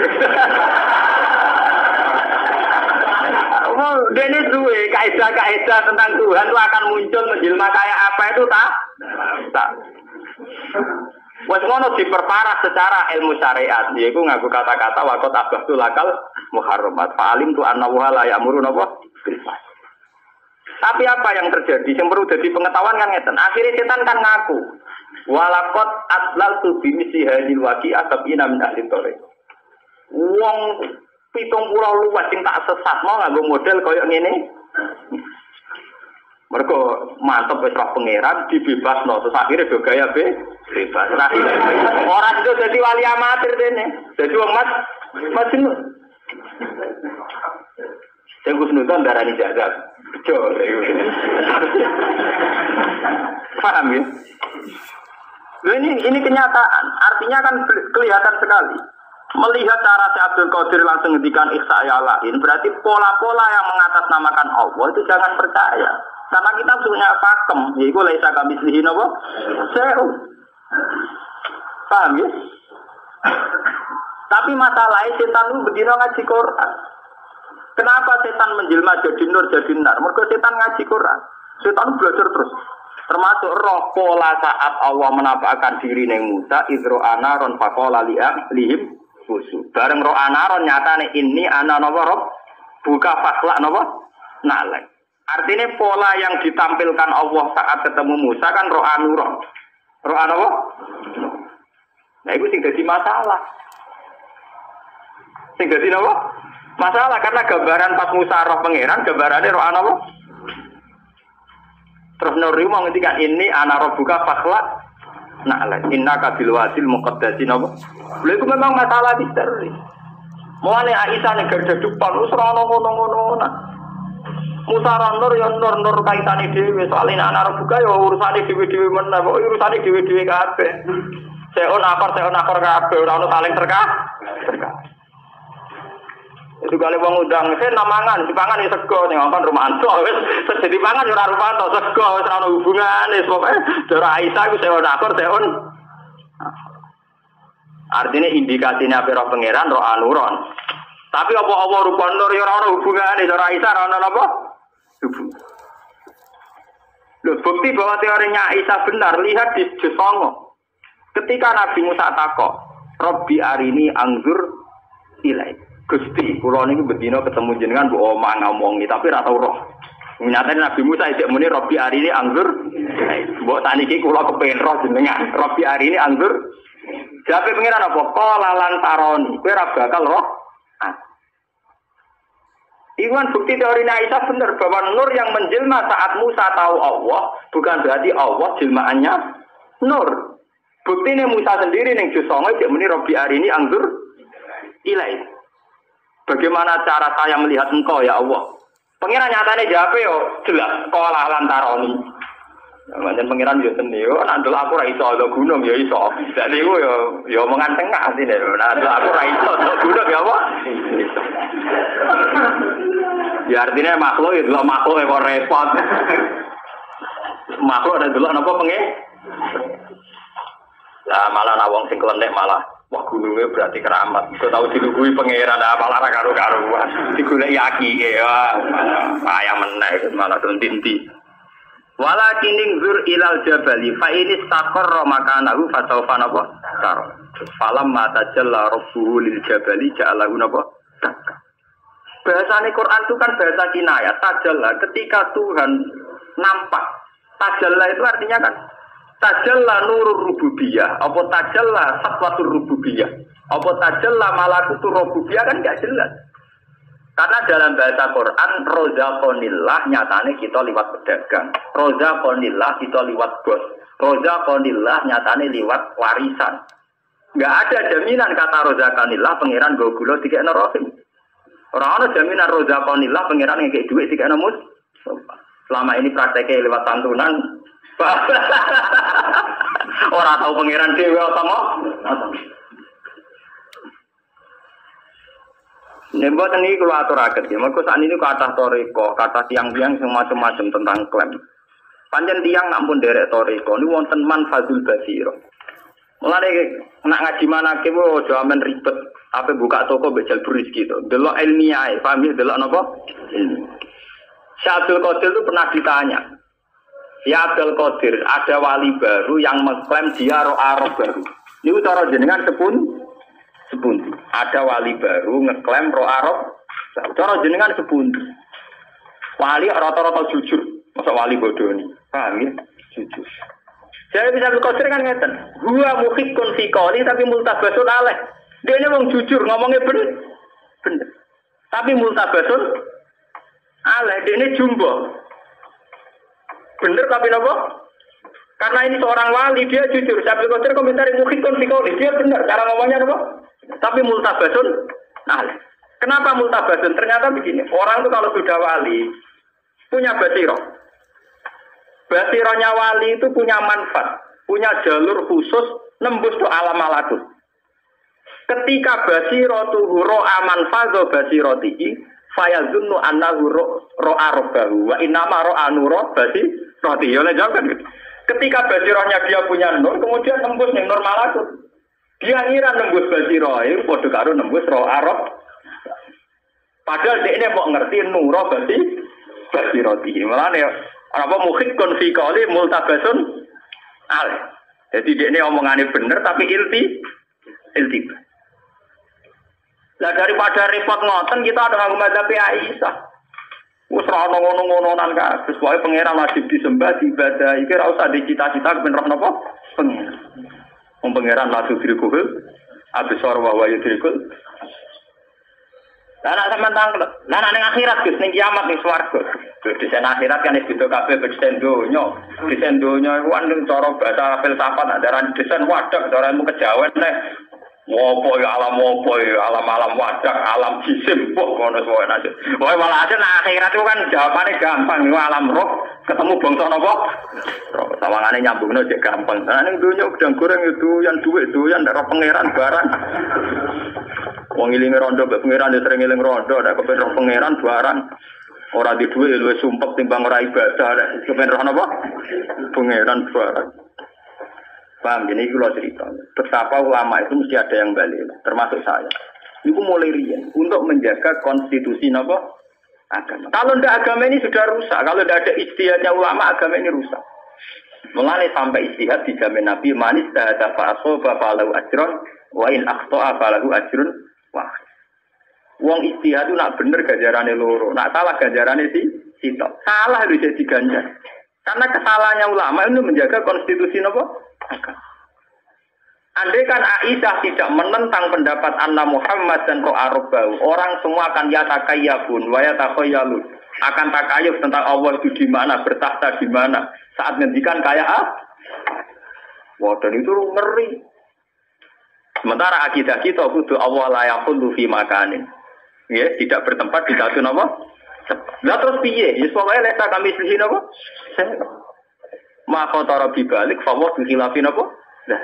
Speaker 3: Dene duwe kaidah-kaidah tentang Tuhan itu akan muncul menjelma kayak apa itu tak. Wes ngono diperparah secara ilmu syariat, yaiku nganggo kata-kata waqat abahtu lakal muharramat. Fa'alim tu anna wa la ya'muru napa? Tapi apa yang terjadi? Yang perlu jadi pengetahuan kan ngeten. Akhirnya setan kan ngaku. Walaqad adlaltu bi misli hadil waqi'ah sab'ina min ahli thariq. Wong 70 luwes sing tak sesatno nganggo model koyo ngene. Mergo mantep wis roh pangeran dibebasno terus akhire do gaya bebas. Ora itu dadi wali amatir dene. Dadi wong mas Nur. Sing Gus Nudon darani jagat. Betul. Paham ya? Ini kenyataan. Artinya kan kelihatan sekali. Melihat cara si Abdul Qadir langsung ngendikan ihsa ya lain, berarti pola-pola yang mengatasnamakan Allah itu jangan percaya. Karena kita punya pakem, yaitu laisa kamitslihi napa? Se'u. Paham ya? Tapi masalahnya setan itu bedino ngaji Quran. Kenapa setan menjelma jadi nur jadi nar? Mergo setan ngaji Quran. Setan belajar terus. Termasuk roh pola saat Allah menampakkan diri neng Musa, izro anaron fakola lihim khusus. Bareng roh anaron nyatane ini ana napa rob buka fakla napa nalek. Artinya pola yang ditampilkan Allah saat ketemu Musa kan roh anuron. Roh apa? Nah itu sing dadi masalah. Sing dadi apa? Masalah karena gambaran pas Musa roh pangeran gambarannya roh apa? Terus Nuri mau ngendikan ini ana rabbuka fakla na'la innaka bil wadil muqaddasin apa? Lha itu memang masalah misteri. Mulane Aisyah nek garda depan wis ora ngono-ngono. Musa Nur ya nur kaitane dhewe soalé ana rabbuka ya urusane dhewe-dhewe meneh, kok urusane dhewe-dhewe kabeh. Seon akor kabeh ora ono saling terkah. Itu kali wong undang sen namangan dipangan ya sego ning ngkon Romanto wis dadi pangan ya ora Romanto sego wis ora ono hubungane pokoke cara Aisyah iku seon. Artinya indikasinya apa roh pangeran roh anuron. Tapi apa rupa nur ya ora ono hubungane cara Aisyah ora ono apa? Hubungan. Loh, bukti bahwa teorinya Aisyah benar lihat di juz 9. Ketika Nabi Musa takok, Rabbi arini anggur ilai. Gusti, kula niku bedina ketemu jenengan mbok omah ngomongi tapi ora tau roh. Nyatane Nabi Musa isih muni Rabbi arini anggur. Mbok saniki kula kepengin roh jenengan. Rabbi arini anggur. Jape pengiran apa? Qala lan taroni. Kowe ora bakal roh. Iwan bukti teori Aisyah benar bahwa nur yang menjelma saat Musa tahu Allah bukan berarti Allah jelmaannya nur. Bukti ini Musa sendiri yang jusongo dia muni Rabbi arini anggur ilai. Bagaimana cara saya melihat engkau ya Allah? Pengiran nyatanya jawab yo jelas sekolah lantaroni. Manjen pengiran yo seni yo nandel aku ra iso ada gunung yo iso. Jadi yo mangan tengah sini. Nandel aku ra iso ada gunung ya apa? Ya artinya makhluk itu makhluk yang repot. Makhluk ada dulu napa pengen? Lah malah nawang sing kelendek malah wah gunungnya berarti keramat. Kau tahu dilugui pangeran apa lara karu-karuan. Digoleki aki ya. Ayam meneh malah dontinti. Walakin zur ilal jabali fa in istaqarra makanahu fa sawfa napa? Tar. Falam mata jalla rabbuhu lil jabali ja'alahu napa? Bahasane Quran itu kan bahasa kinayah. Tajalla ketika Tuhan nampak. Tajalla itu artinya kan tajalla nurur rububiyah, apa tajalla satwatur rububiyah, apa tajalla malakutur rububiyah kan enggak jelas. Karena dalam bahasa Quran rozaqonillah nyatane kita liwat pedagang, rozaqonillah kita liwat bos, rozaqonillah nyatane liwat warisan. Enggak ada jaminan kata rozaqonillah pangeran go gula dikekno rohim. Ora ana jaminan rozaqonillah pangeran ngekek dhuwit dikekno mus. Selama ini prakteknya lewat santunan. Orang tahu pangeran dewa sama. Nembat ini kalau aturaket ya, mereka saat ini kata toriko, kata tiang-tiang semacam-macam tentang klaim. Panjang tiang nampun derek toriko, ini wonten man fazul basiro. Mulane nak ngaji manake aja amen ribet. Apa buka toko bejal rezeki to. Delok ilmiah, paham ya delok napa? Syekh Abdul Qadir itu pernah ditanya. Ya Abdul Qadir, ada wali baru yang mengklaim dia roh baru. Ini cara jenengan sepundi. Ada wali baru ngeklaim roh Arab. Cara jenengan sepundi. Wali rata-rata jujur, masa wali bodoh ini. Paham ya? Jujur. Jadi bisa Qadir kan ngeten. Gua mukhikun fi qali tapi multabasun alaih. Dia ini wong jujur ngomongnya bener. Tapi multabasun alaih, dia ini jumbo. Bener tapi napa? Karena ini seorang wali, dia jujur. Syekh Qadir komentar mukhikun fi qali, dia bener cara ngomongnya napa? Tapi multabasun alaih. Kenapa multabasun? Ternyata begini, orang itu kalau sudah wali punya basirah. Basirahnya wali itu punya manfaat, punya jalur khusus nembus ke alam malakut. Ketika basiratuhu ro'a manfazo basiratihi fayazunnu annahu ro'a rabbahu wa innama ro'a nura basiratihi. Ya jawab kan. Ketika basirahnya dia punya nur, kemudian nembus ning nur malakut. Dia ngira nembus basirah itu padha karo nembus ro'a rabb. Padahal dia ini mau ngerti nura basiratihi. Mulane apa mukhikun fi qali multabasun alaih. Jadi dia ini omongannya bener tapi ilti. Lah daripada repot ngoten kita ada nganggo mazhab Aisyah. Wis ora ono ngono-ngononan kabeh. Pokoke pangeran wajib disembah, diibadahi. Iki ora usah dicita-cita ben roh napa? Pangeran. Wong pangeran la tudrikul absar wa huwa yudrikul. Lah nek sampean tangkel, lah nek ning akhirat Gus ning kiamat ning swarga. Di sana akhirat kan wis beda kabeh desain donya. Desain donya iku kan cara bahasa filsafat andaran desain wadah, cara ilmu kejawen nek Wopo ya alam wadak, alam jisim, ngono suwe aja. Wae malah aja akhirat itu kan jawabannya gampang, alam roh ketemu bangsa napa? Roh sawangane nyambungno jek gampang. Nah ning donya gedang goreng itu yang duit itu yang roh pangeran barang. Wong ilinge rondo mbek pangeran ya sering iling rondo, nek kepen roh pangeran barang. Ora di duit luwih sumpek timbang ora ibadah, nek kepen roh napa? Pangeran barang. Paham, ini kalau cerita. Betapa ulama itu mesti ada yang balik, termasuk saya. Itu mulai rian untuk menjaga konstitusi apa? Agama. Kalau tidak agama ini sudah rusak. Kalau tidak ada ijtihadnya ulama, agama ini rusak. Mulai sampai ijtihad dijamin Nabi manis dahada fa'asoba fa'alahu ajron wa in akhto'a fa'alahu ajron wah. Wong ijtihad itu nak bener ganjarannya loro, nak salah ganjarannya sitok. Salah itu jadi ganjar. Karena kesalahannya ulama itu menjaga konstitusi apa? Andai kan Aisyah tidak menentang pendapat Anna Muhammad dan Ro'arobau, orang semua akan yatakayabun, wayatakayalun, akan takayuf tentang Allah itu di mana, bertahta di mana, saat ngendikan kayak wah, dan itu ngeri. Sementara akidah kita kudu Allah layakul fi makanin, ya tidak bertempat di satu nama. Lah terus piye? Ya pokoknya lesa kami sisi apa? Maka tara bibalik fawah bihilafin apa? Nah.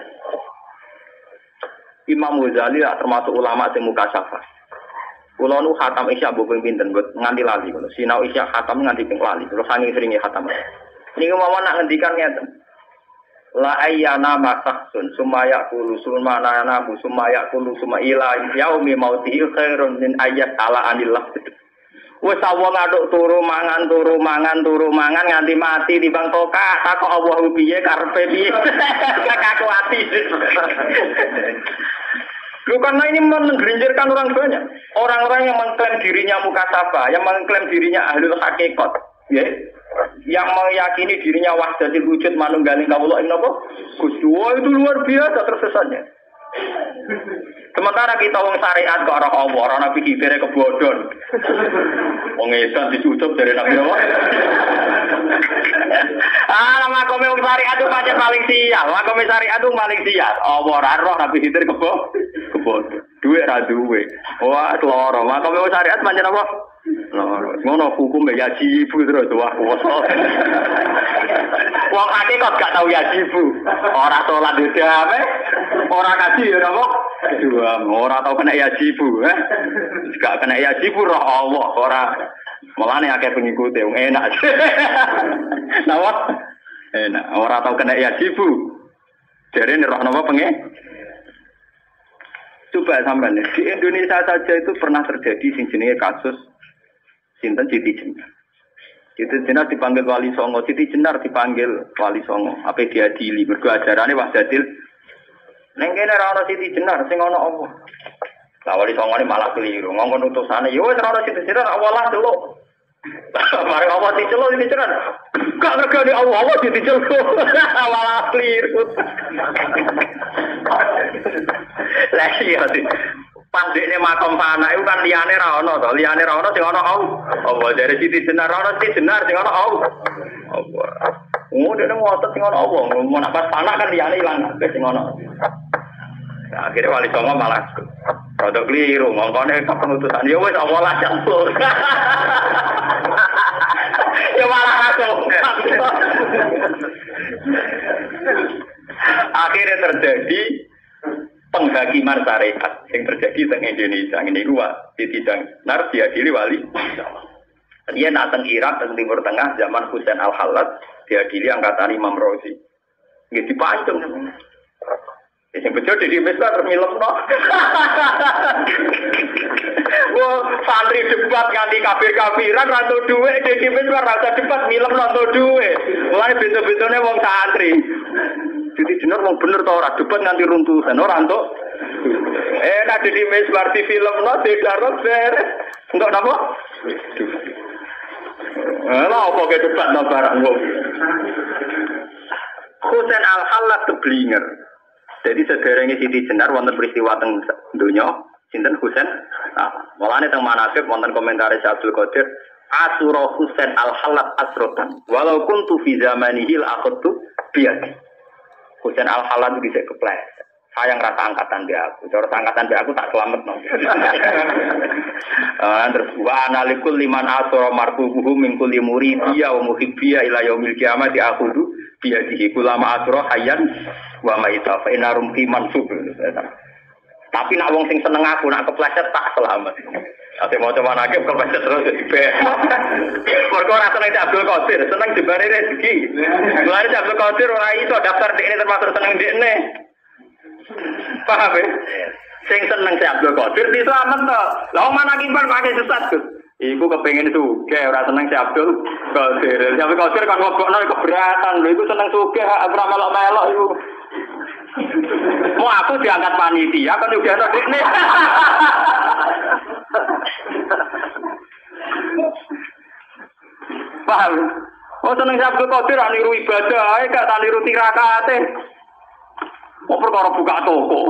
Speaker 3: Imam Ghazali termasuk ulama sing mukasyafah. Kula nu khatam isya mbok pinten nganti lali ngono. Sinau isya khatam nganti ping lali. Terus saking seringe khatam. Niki mawon nak ngendikan ngeten. La ayyana masahsun sumaya qulu sumana nabu sumaya qulu suma ila yaumi mautihi khairun min ayyat ala anillah. Wes wong aduk turu mangan nganti mati di bang tokak takok Allah piye karepe piye kaku ati. Lu karena ini menggerinjirkan orang banyak. Orang-orang yang mengklaim dirinya mukasafa, yang mengklaim dirinya ahlul hakikat, ya. Yang meyakini dirinya wahdatul wujud manunggaling kawula ing napa? Gusti itu luar biasa tersesatnya. Sementara kita wong syariat kok ora Allah, ora nabi pikire kebodhon. Wong edan dicucup dari nabi Allah. Makome wong syariat itu pancen paling sial. Makome syariat itu paling sial. Allah ora roh nabi pikire kebodhon. Duwe ra duwe. Wah, loro. Makome wong syariat pancen apa? Loro. Ngono hukum ya jibu terus wah kuwasa. Wong hakikat gak tau ya jibu. Ora salat dhewe. Ora kaji ya napa? Dua, ora tau kena yajibu, gak kena yajibu roh Allah, ora melane akeh pengikut wong enak. Napa? Enak, ora tau kena yajibu. Jadi nih roh napa pengen? Coba sampean di Indonesia saja itu pernah terjadi sing jenenge kasus sinten Siti Jenar. Siti Jenar dipanggil Wali Songo, Siti Jenar dipanggil Wali Songo. Apa diadili mergo ajarane Wahdatil. Ning kene ora ana Siti Jenar sing ana apa? Lah Wali Songo ini malah keliru. Ngomong utusane, yo wis ora ana Siti Jenar awalah delok. Mari Allah diceluk Siti Jenar. Gak regane Allah diceluk. Malah keliru. Lah iya sih. Pandekne makam fana itu kan liyane ra ono to, liyane ra ono sing ono apa dari Siti Jenar ono Siti Jenar sing ono apa. Dene ngotot sing ono apa, mau nak pas fana kan liyane ilang sing ono. Nah, akhirnya Wali Songo malah rada keliru, ngongkone kepenutusan ya wis apa lah campur. Ya malah kacau. Akhirnya terjadi penghakiman syariat yang terjadi di Indonesia. Ini dua di Jenar diadili Wali. Dia datang Irak dan Timur Tengah zaman Husain Al-Hallat diadili angkatan Imam Razi. Nggih dipancung. Sing bejo di Mesir termilem no. Wah, santri debat nganti kafir-kafiran rantu dhuwit di Mesir rasa debat milem rantu dhuwit. Mulane beda-bedane wong santri. Jadi Jenar wong bener to ora debat nganti runtuhan ora entuk. Nek di Mesir di film no dedarot beres. Entuk napa? Lah apa ke debat no barang wong. Husain Al-Hallat keblinger. Jadi sederenge Siti Jenar wonten peristiwa teng donya sinten Husain. Nah, mulane teng manaqib wonten komentar Abdul Qadir Asura Husain Al-Hallat asrotan. Walau kuntu fi zamanihi al-akhtu biyadi. Husain Al-Hallat bisa kepleset. Sayang rasa angkatan dia aku. Cara angkatan dia aku tak selamat no. Terus wa analikul liman asra marfubuhu min kulli muridiya wa muhibbiya ila yaumil qiyamati akhudu biyadihi kulama asra hayyan wa maita fa inarum fi mansub. Tapi nak wong sing seneng aku nak kepleset tak selamat. Ate mau coba nake kepleset terus dibe. Mergo ora seneng Abdul Qadir, seneng dibare rezeki. Mulane Abdul Qadir ora iso daftar dekne termasuk seneng dekne. Paham ya? Sing seneng Abdul Qadir diselamet to. Lah wong manakiban pakai sesat, Gus. Iku kepengin sugih ora seneng Abdul Qadir. Abdul Qadir kan ngobokno keberatan. Lho iku seneng sugih ora melok-melok iku. Mau aku diangkat panitia kan udah ada ini. Paham? Oh seneng Abdul Qadir niru ibadah, gak tak niru tirakate. Mau perkara buka toko.